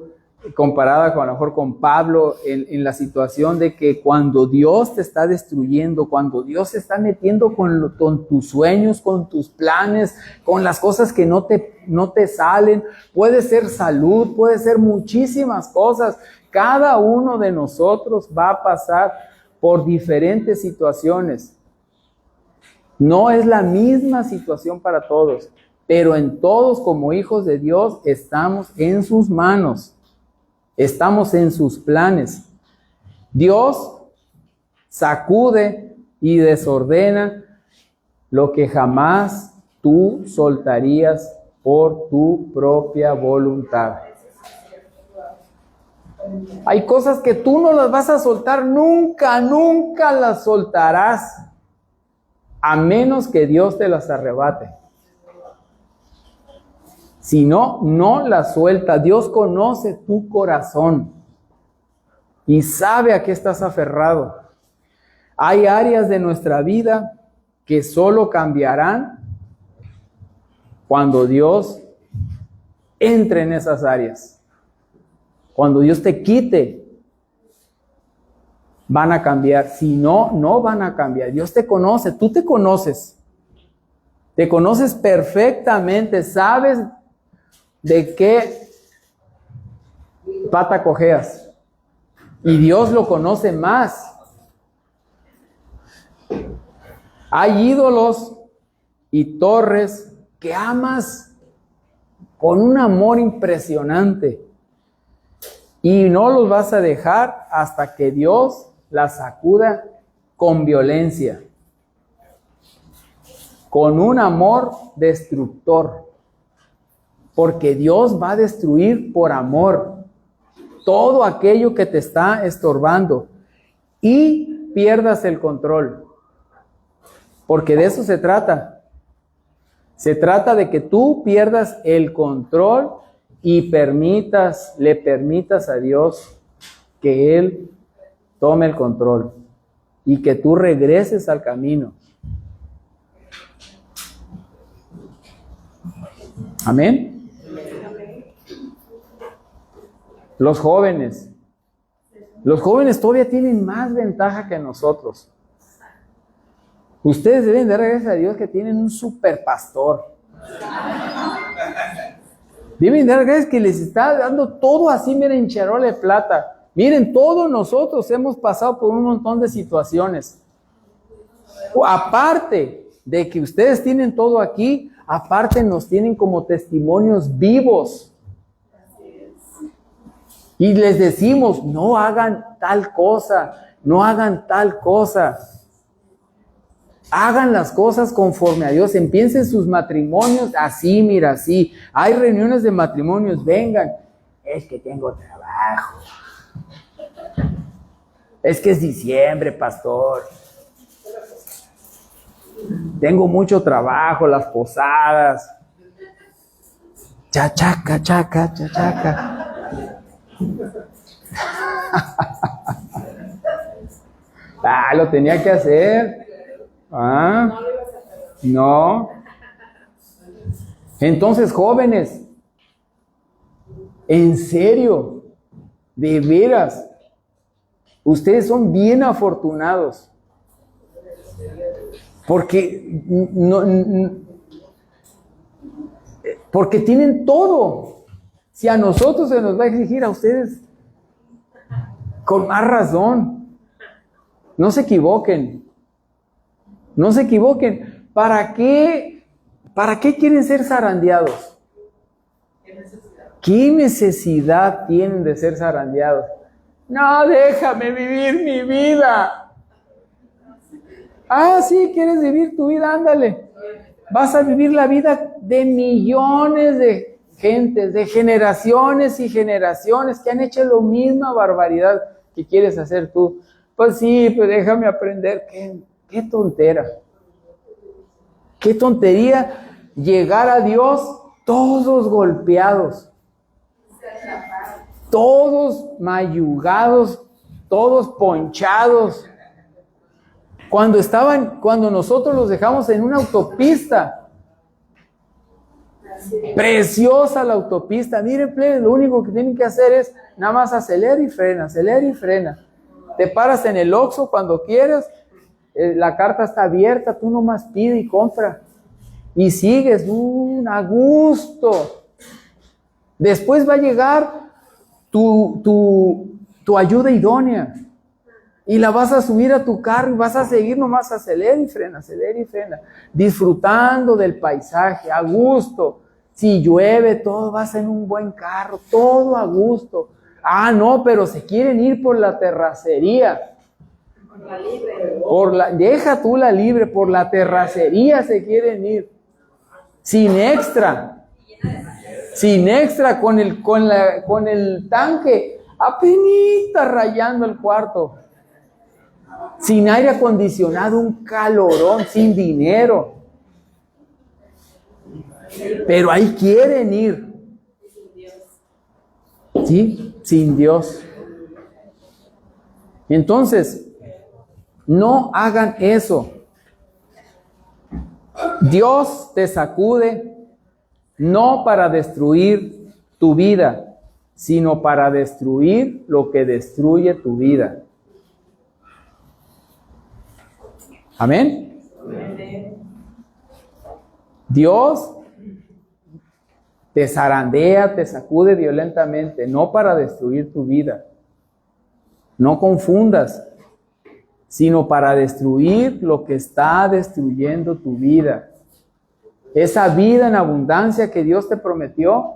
comparada con, a lo mejor con Pablo, en la situación de que cuando Dios te está destruyendo, cuando Dios se está metiendo con tus sueños, con tus planes, con las cosas que no te salen, puede ser salud, puede ser muchísimas cosas. Cada uno de nosotros va a pasar por diferentes situaciones. No es la misma situación para todos, pero en todos como hijos de Dios estamos en sus manos. Estamos en sus planes. Dios sacude y desordena lo que jamás tú soltarías por tu propia voluntad. Hay cosas que tú no las vas a soltar nunca, nunca las soltarás, a menos que Dios te las arrebate. Si no, no las suelta. Dios conoce tu corazón y sabe a qué estás aferrado. Hay áreas de nuestra vida que solo cambiarán cuando Dios entre en esas áreas. Cuando Dios te quite, van a cambiar. Si no, no van a cambiar. Dios te conoce, tú te conoces. Te conoces perfectamente, sabes de qué pata cojeas. Y Dios lo conoce más. Hay ídolos y torres que amas con un amor impresionante. Y no los vas a dejar hasta que Dios las sacuda con violencia. Con un amor destructor. Porque Dios va a destruir por amor todo aquello que te está estorbando. Y pierdas el control. Porque de eso se trata. Se trata de que tú pierdas el control y le permitas a Dios que Él tome el control y que tú regreses al camino. Amén. Los jóvenes todavía tienen más ventaja que nosotros. Ustedes deben dar gracias a Dios que tienen un super pastor. Deben dar gracias que les está dando todo así, miren, charola de plata. Miren, todos nosotros hemos pasado por un montón de situaciones. Aparte de que ustedes tienen todo aquí, aparte nos tienen como testimonios vivos. Y les decimos, no hagan tal cosa, no hagan tal cosa. Hagan las cosas conforme a Dios. Empiecen sus matrimonios así, mira, así. Hay reuniones de matrimonios, vengan. Es que tengo trabajo. Es que es diciembre, pastor. Tengo mucho trabajo, las posadas. Chachaca, chaca, chachaca. Lo tenía que hacer. No. Entonces, jóvenes, en serio, de veras, ustedes son bien afortunados. Porque tienen todo. Si a nosotros se nos va a exigir, a ustedes con más razón. No se equivoquen. No se equivoquen. ¿Para qué quieren ser zarandeados? ¿Qué necesidad tienen de ser zarandeados? No, déjame vivir mi vida. Sí, ¿quieres vivir tu vida? Ándale. Vas a vivir la vida de millones de gentes, de generaciones y generaciones que han hecho la misma barbaridad que quieres hacer tú. Pues sí, pues déjame aprender. Qué tontera. Qué tontería llegar a Dios todos golpeados, todos mayugados, todos ponchados. Cuando nosotros los dejamos en una autopista, preciosa la autopista. Miren, plebes, lo único que tienen que hacer es nada más acelerar y frena, acelera y frena. Te paras en el Oxxo cuando quieras, la carta está abierta, tú nomás pide y compra. Y sigues, a gusto. Después va a llegar tu ayuda idónea. Y la vas a subir a tu carro y vas a seguir nomás acelera y frena, disfrutando del paisaje, a gusto. Si llueve, todo vas en un buen carro, todo a gusto. Ah, no, pero se quieren ir por la terracería. Deja tú la libre, por la terracería se quieren ir. Sin extra. Sin extra, con el tanque apenita rayando el cuarto. Sin aire acondicionado, un calorón, sin dinero. Pero ahí quieren ir. ¿Sí? Sin Dios. Entonces, no hagan eso. Dios te sacude no para destruir tu vida, sino para destruir lo que destruye tu vida. Amén. Dios te zarandea, te sacude violentamente, no para destruir tu vida. No confundas, sino para destruir lo que está destruyendo tu vida. Esa vida en abundancia que Dios te prometió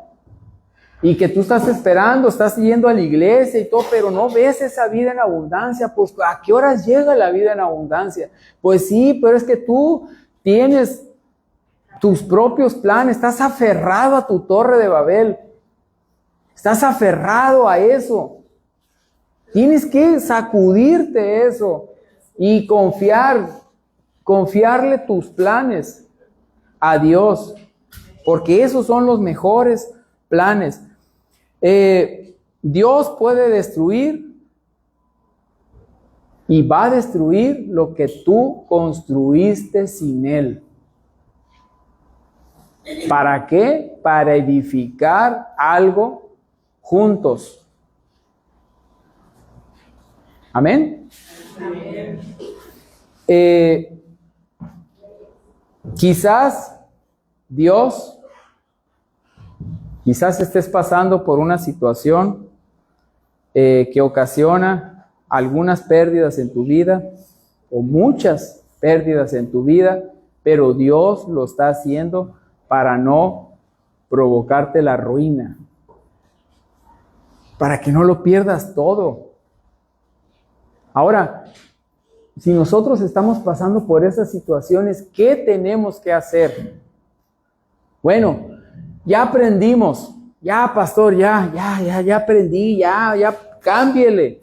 y que tú estás esperando, estás yendo a la iglesia y todo, pero no ves esa vida en abundancia. Pues, ¿a qué horas llega la vida en abundancia? Pues sí, pero es que tú tienes tus propios planes, estás aferrado a tu torre de Babel, estás aferrado a eso. Tienes que sacudirte eso y confiarle tus planes a Dios, porque esos son los mejores planes. Dios puede destruir y va a destruir lo que tú construiste sin Él. ¿Para qué? Para edificar algo juntos. ¿Amén? Amén. Quizás estés pasando por una situación que ocasiona algunas pérdidas en tu vida o muchas pérdidas en tu vida, pero Dios lo está haciendo para no provocarte la ruina, para que no lo pierdas todo. Ahora, si nosotros estamos pasando por esas situaciones, ¿qué tenemos que hacer? Bueno, ya aprendimos, ya pastor, ya aprendí, ya cámbiele.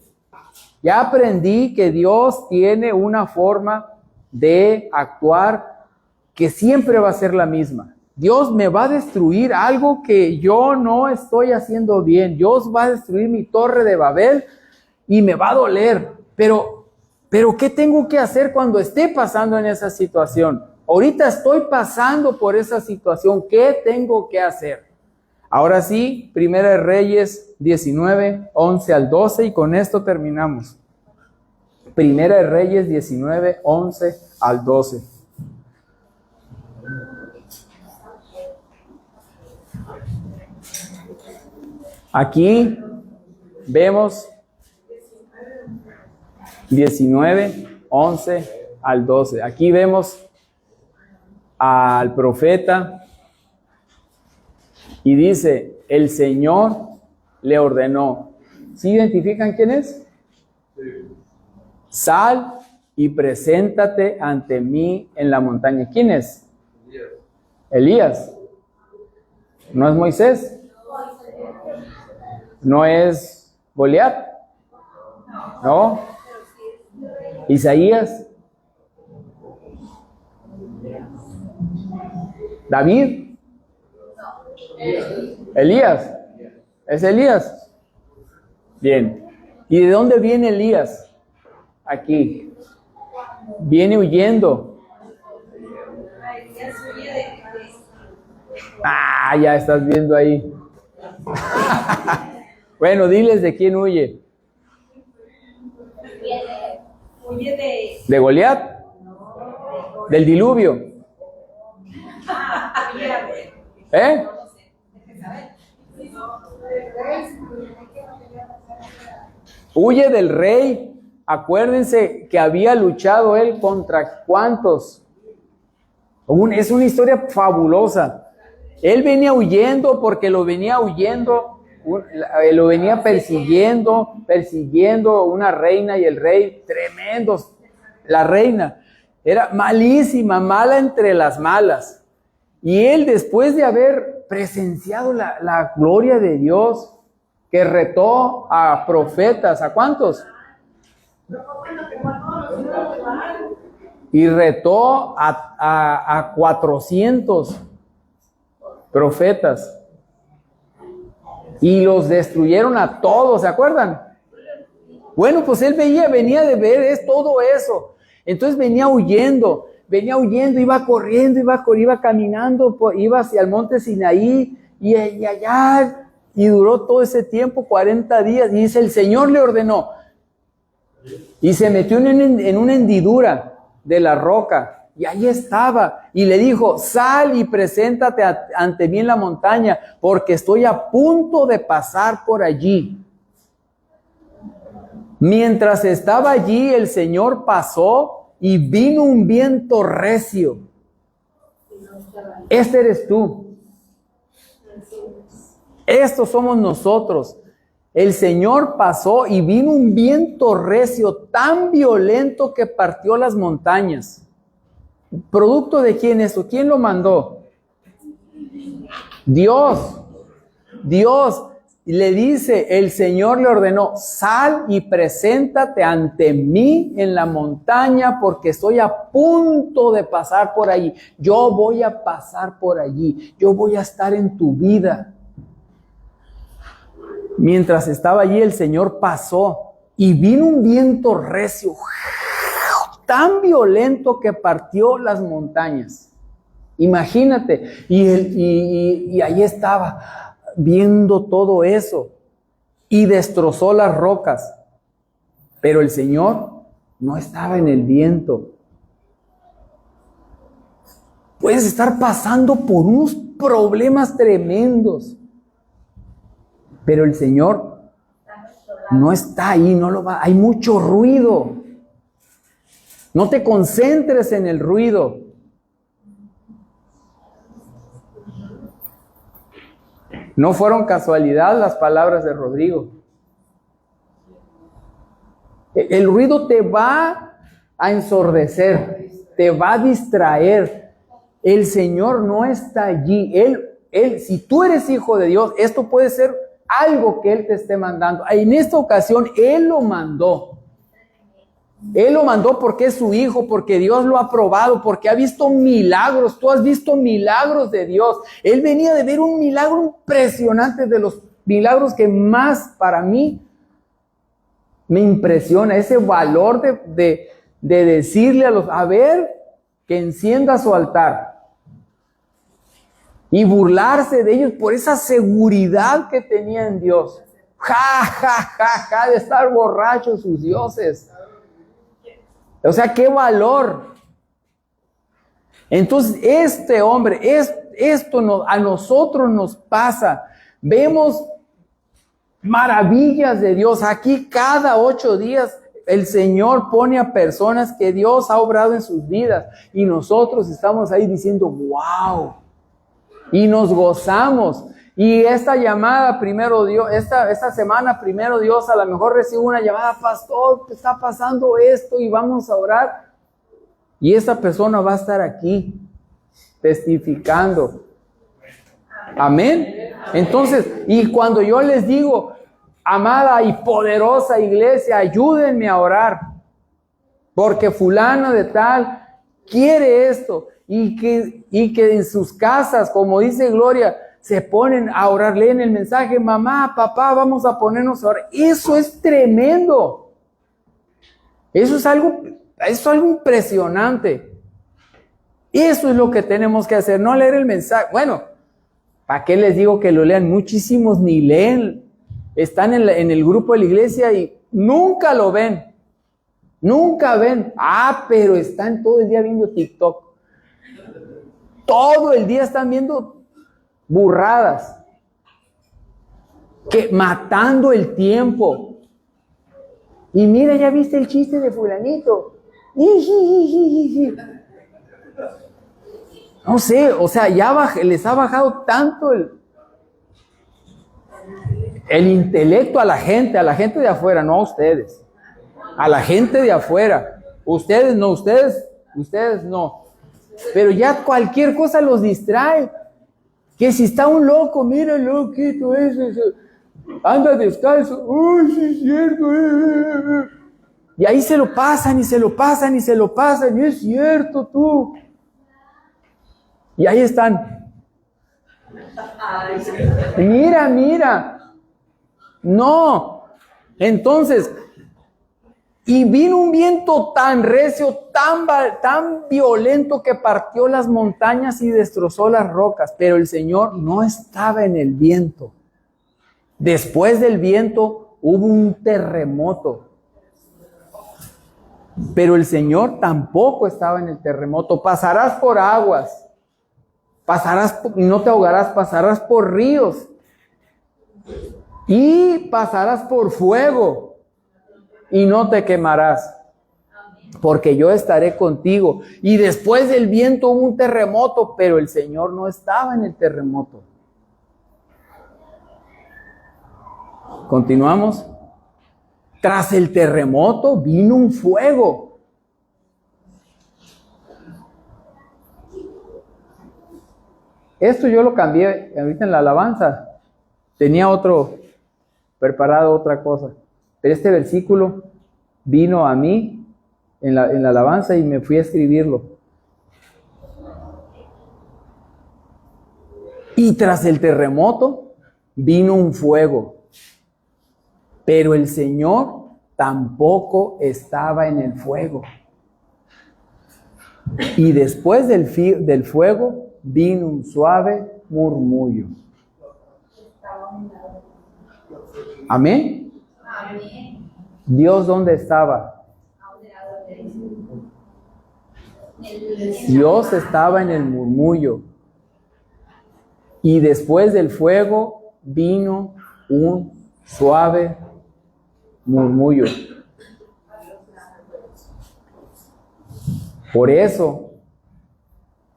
Ya aprendí que Dios tiene una forma de actuar que siempre va a ser la misma. Dios me va a destruir algo que yo no estoy haciendo bien. Dios va a destruir mi torre de Babel y me va a doler. Pero ¿qué tengo que hacer cuando esté pasando en esa situación? Ahorita estoy pasando por esa situación. ¿Qué tengo que hacer? Ahora sí, Primera de Reyes 19, 11 al 12, y con esto terminamos. Primera de Reyes 19, 11 al 12. Aquí vemos 19, 11 al 12. Aquí vemos al profeta y dice, el Señor le ordenó. ¿Sí identifican quién es? Sí. Sal y preséntate ante mí en la montaña. ¿Quién es? Elías. ¿No es Moisés? ¿No es Goliat? ¿No? ¿Isaías? ¿David? ¿Elías? ¿Es Elías? Bien. ¿Y de dónde viene Elías? Aquí. Viene huyendo. Ah, ya estás viendo ahí. Bueno, diles de quién huye. ¿De Goliat? ¿Del diluvio? ¿Eh? Huye del rey. Acuérdense que había luchado él contra ¿cuántos? Es una historia fabulosa. Él venía huyendo porque lo venía huyendo lo venía persiguiendo una reina y el rey, tremendos. La reina era malísima, mala entre las malas. Y él, después de haber presenciado la gloria de Dios, que retó a profetas, ¿a cuántos? Y retó a 400 profetas. Y los destruyeron a todos, ¿se acuerdan? Bueno, pues él venía de ver todo eso. Entonces venía huyendo, iba corriendo, iba caminando, iba hacia el monte Sinaí y allá, y duró todo ese tiempo, 40 días. Y dice, el Señor le ordenó. Y se metió en una hendidura de la roca. Y ahí estaba. Y le dijo, sal y preséntate ante mí en la montaña, porque estoy a punto de pasar por allí. Mientras estaba allí, el Señor pasó y vino un viento recio. Este eres tú. Estos somos nosotros. El Señor pasó y vino un viento recio tan violento que partió las montañas. ¿Producto de quién es eso? ¿Quién lo mandó? Dios. Le dice, el Señor le ordenó, sal y preséntate ante mí en la montaña porque estoy a punto de pasar por allí. Yo voy a pasar por allí. Yo voy a estar en tu vida. Mientras estaba allí, el Señor pasó y vino un viento recio, tan violento que partió las montañas. Imagínate, y ahí estaba viendo todo eso y destrozó las rocas. Pero el Señor no estaba en el viento. Puedes estar pasando por unos problemas tremendos, pero el Señor no está ahí, no lo va. Hay mucho ruido. No te concentres en el ruido. No fueron casualidad las palabras de Rodrigo. El ruido te va a ensordecer, te va a distraer. El Señor no está allí. Si tú eres hijo de Dios, esto puede ser algo que Él te esté mandando. En esta ocasión, Él lo mandó. Él lo mandó porque es su hijo, porque Dios lo ha probado, porque ha visto milagros. Tú has visto milagros de Dios. Él venía de ver un milagro impresionante, de los milagros que más para mí me impresiona. Ese valor de decirle a ver, que encienda su altar. Y burlarse de ellos por esa seguridad que tenía en Dios. De estar borrachos sus dioses. O sea, qué valor. Entonces, este hombre, esto a nosotros nos pasa. Vemos maravillas de Dios. Aquí cada 8 días el Señor pone a personas que Dios ha obrado en sus vidas. Y nosotros estamos ahí diciendo, wow. Y nos gozamos. Y esta llamada, primero Dios, esta semana, primero Dios, a lo mejor recibo una llamada, pastor, está pasando esto y vamos a orar. Y esa persona va a estar aquí, testificando. Amén. Entonces, y cuando yo les digo, amada y poderosa iglesia, ayúdenme a orar, porque fulano de tal quiere esto, y que en sus casas, como dice Gloria, se ponen a orar, leen el mensaje, mamá, papá, vamos a ponernos a orar. Eso es tremendo. Eso es algo impresionante. Eso es lo que tenemos que hacer, no leer el mensaje. Bueno, ¿para qué les digo que lo lean? Muchísimos ni leen. Están en el grupo de la iglesia y nunca lo ven. Nunca ven. Pero están todo el día viendo TikTok. Todo el día están viendo burradas, matando el tiempo. Y mira, ya viste el chiste de fulanito. No sé, o sea, ya les ha bajado tanto el intelecto a la gente de afuera, no a ustedes. A la gente de afuera. Ustedes no, ustedes no. Pero ya cualquier cosa los distrae. Que si está un loco, mira el loquito ese, anda descalzo. ¡Uy, sí es cierto! Y ahí se lo pasan y se lo pasan y se lo pasan. Y es cierto, tú. Y ahí están. Mira, mira. No. Entonces, y vino un viento tan recio, tan violento que partió las montañas y destrozó las rocas. Pero el Señor no estaba en el viento. Después del viento hubo un terremoto. Pero el Señor tampoco estaba en el terremoto. Pasarás por aguas. Y no te ahogarás, pasarás por ríos. Y pasarás por fuego. Y no te quemarás. Porque yo estaré contigo. Y después del viento hubo un terremoto, pero el Señor no estaba en el terremoto. Continuamos. Tras el terremoto vino un fuego. Esto yo lo cambié ahorita en la alabanza. Tenía preparado otra cosa. Pero este versículo vino a mí en la alabanza y me fui a escribirlo. Y tras el terremoto vino un fuego. Pero el Señor tampoco estaba en el fuego. Y después del fuego vino un suave murmullo. Amén. Amén. ¿Dios dónde estaba? Dios estaba en el murmullo. Y después del fuego vino un suave murmullo. Por eso,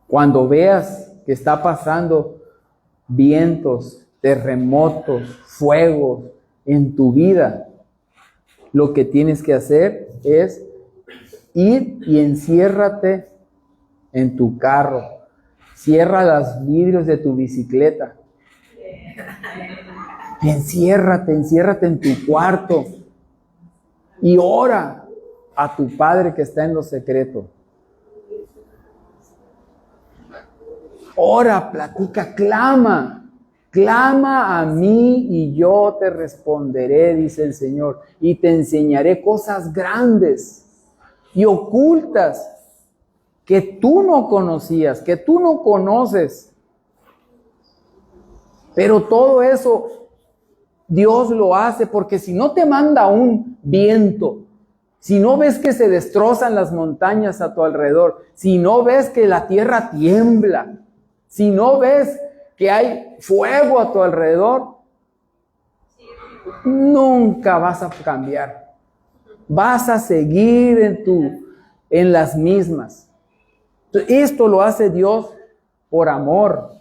cuando veas que está pasando vientos, terremotos, fuegos en tu vida, lo que tienes que hacer es ir y enciérrate en tu carro. Cierra los vidrios de tu bicicleta. Enciérrate en tu cuarto. Y ora a tu Padre que está en lo secreto. Ora, platica, clama. Clama a mí y yo te responderé, dice el Señor. Y te enseñaré cosas grandes y ocultas que tú no conocías, que tú no conoces. Pero todo eso Dios lo hace porque si no te manda un viento, si no ves que se destrozan las montañas a tu alrededor, si no ves que la tierra tiembla, si no ves que hay fuego a tu alrededor, nunca vas a cambiar. Vas a seguir en las mismas. Esto lo hace Dios por amor.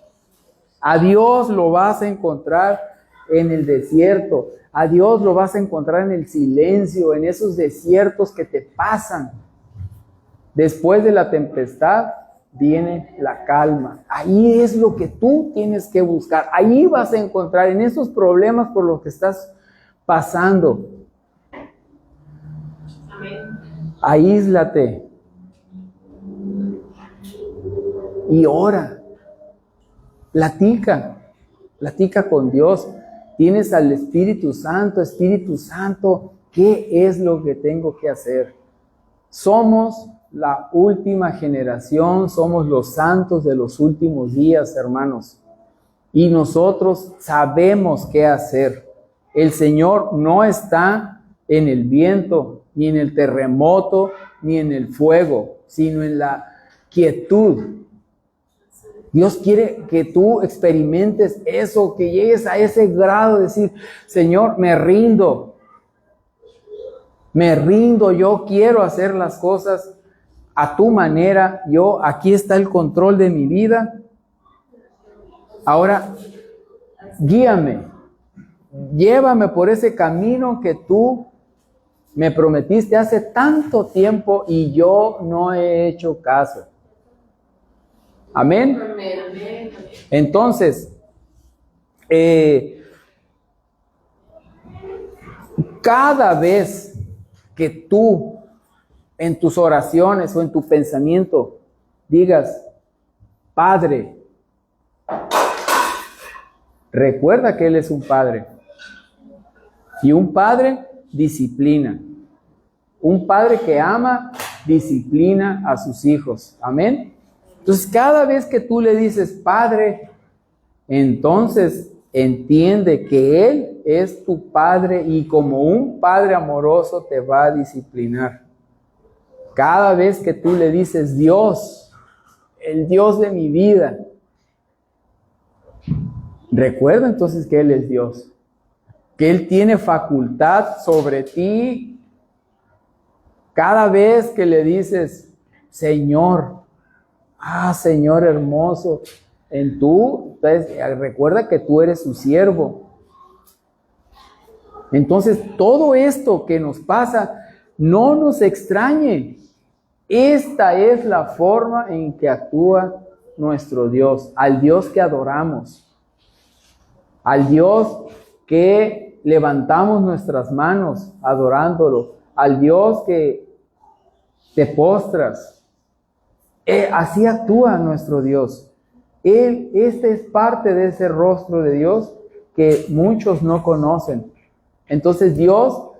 A Dios lo vas a encontrar en el desierto. A Dios lo vas a encontrar en el silencio, en esos desiertos que te pasan. Después de la tempestad viene la calma. Ahí es lo que tú tienes que buscar. Ahí vas a encontrar en esos problemas por los que estás pasando. Amén. Aíslate. Y ora. Platica con Dios. Tienes al Espíritu Santo, ¿qué es lo que tengo que hacer? Somos la última generación, somos los santos de los últimos días, hermanos. Y nosotros sabemos qué hacer. El Señor no está en el viento, ni en el terremoto, ni en el fuego, sino en la quietud. Dios quiere que tú experimentes eso, que llegues a ese grado de decir, Señor, me rindo, yo quiero hacer las cosas a tu manera, aquí está el control de mi vida, ahora guíame, llévame por ese camino que tú me prometiste hace tanto tiempo y yo no he hecho caso. Amén. Entonces, cada vez que tú en tus oraciones o en tu pensamiento digas, Padre, recuerda que Él es un Padre. Y un Padre disciplina. Un Padre que ama, disciplina a sus hijos. Amén. Entonces, cada vez que tú le dices, Padre, entonces entiende que Él es tu Padre y como un Padre amoroso te va a disciplinar. Cada vez que tú le dices, Dios, el Dios de mi vida, recuerda entonces que Él es Dios, que Él tiene facultad sobre ti. Cada vez que le dices, Señor, Señor hermoso, entonces recuerda que tú eres su siervo. Entonces, todo esto que nos pasa, no nos extrañe. Esta es la forma en que actúa nuestro Dios, al Dios que adoramos, al Dios que levantamos nuestras manos adorándolo, al Dios que te postras. Así actúa nuestro Dios. Este es parte de ese rostro de Dios que muchos no conocen. Entonces Dios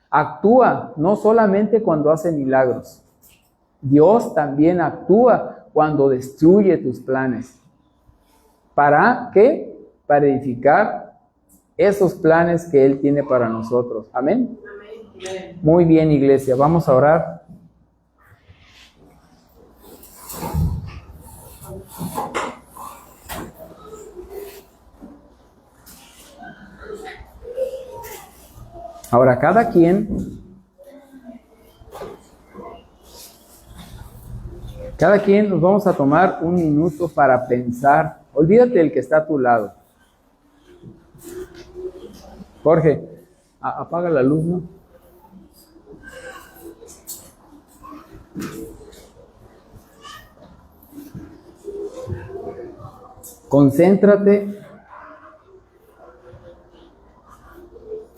actúa no solamente cuando hace milagros. Dios también actúa cuando destruye tus planes. ¿Para qué? Para edificar esos planes que Él tiene para nosotros. Amén. Muy bien, iglesia. Vamos a orar. Ahora, cada quien nos vamos a tomar un minuto para pensar. Olvídate del que está a tu lado. Jorge, apaga la luz, ¿no? Concéntrate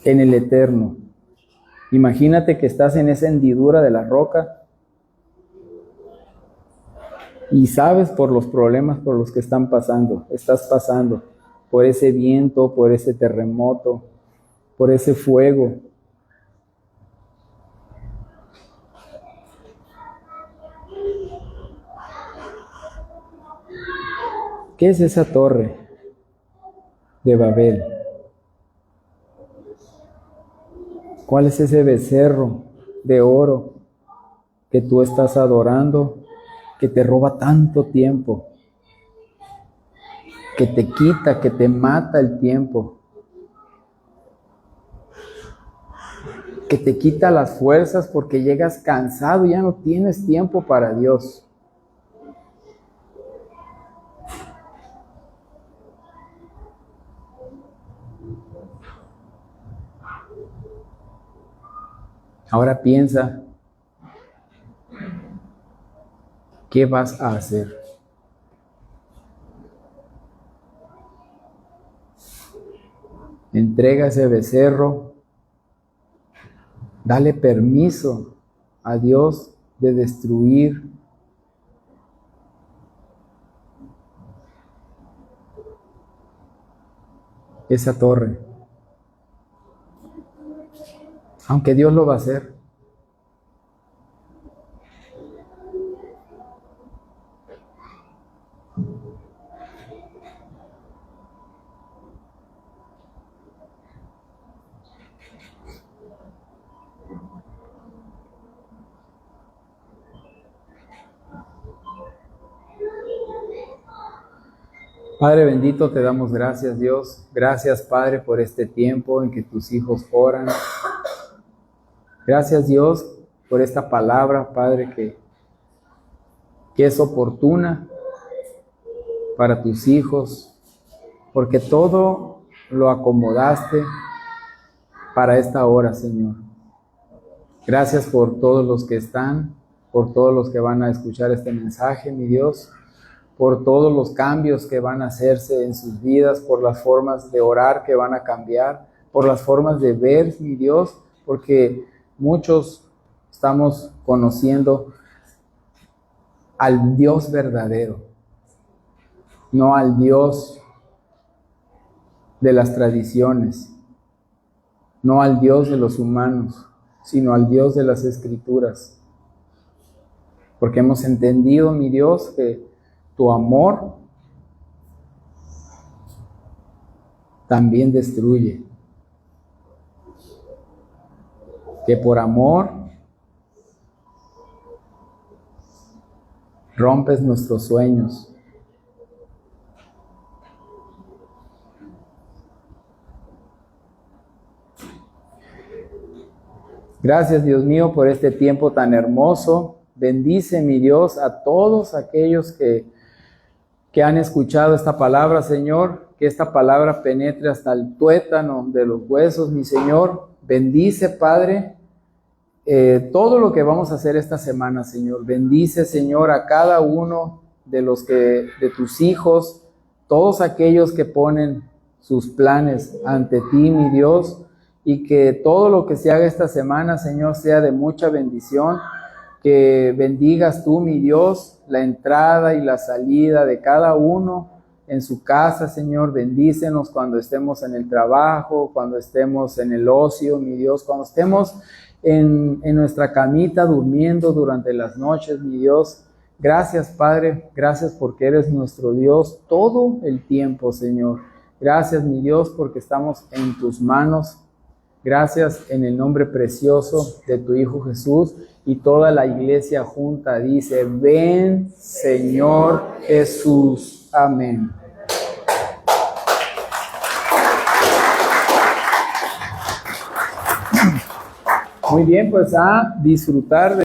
en el eterno. Imagínate que estás en esa hendidura de la roca y sabes por los problemas por los que estás pasando, por ese viento, por ese terremoto, por ese fuego. ¿Qué es esa torre de Babel? ¿Cuál es ese becerro de oro que tú estás adorando, que te roba tanto tiempo, que te quita, que te mata el tiempo, que te quita las fuerzas porque llegas cansado y ya no tienes tiempo para Dios? Ahora piensa, ¿qué vas a hacer? Entrega ese becerro, dale permiso a Dios de destruir esa torre. Aunque Dios lo va a hacer. Padre bendito, te damos gracias, Dios. Gracias, Padre, por este tiempo en que tus hijos oran. Gracias, Dios, por esta palabra, Padre, que es oportuna para tus hijos, porque todo lo acomodaste para esta hora, Señor. Gracias por todos los que están, por todos los que van a escuchar este mensaje, mi Dios, por todos los cambios que van a hacerse en sus vidas, por las formas de orar que van a cambiar, por las formas de ver, mi Dios, porque muchos estamos conociendo al Dios verdadero, no al Dios de las tradiciones, no al Dios de los humanos, sino al Dios de las Escrituras. Porque hemos entendido, mi Dios, que tu amor también destruye. Que por amor rompes nuestros sueños. Gracias, Dios mío, por este tiempo tan hermoso. Bendice, mi Dios, a todos aquellos que han escuchado esta palabra, Señor. Que esta palabra penetre hasta el tuétano de los huesos, mi Señor. Bendice, Padre, todo lo que vamos a hacer esta semana, Señor. Bendice, Señor, a cada uno de tus hijos, todos aquellos que ponen sus planes ante ti, mi Dios. Y que todo lo que se haga esta semana, Señor, sea de mucha bendición. Que bendigas tú, mi Dios, la entrada y la salida de cada uno en su casa, Señor. Bendícenos cuando estemos en el trabajo, cuando estemos en el ocio, mi Dios, cuando estemos en nuestra camita durmiendo durante las noches, mi Dios. Gracias, Padre, gracias porque eres nuestro Dios todo el tiempo, Señor. Gracias, mi Dios, porque estamos en tus manos. Gracias en el nombre precioso de tu Hijo Jesús, y toda la iglesia junta dice: ven, Señor Jesús. Amén. Muy bien, pues a disfrutar de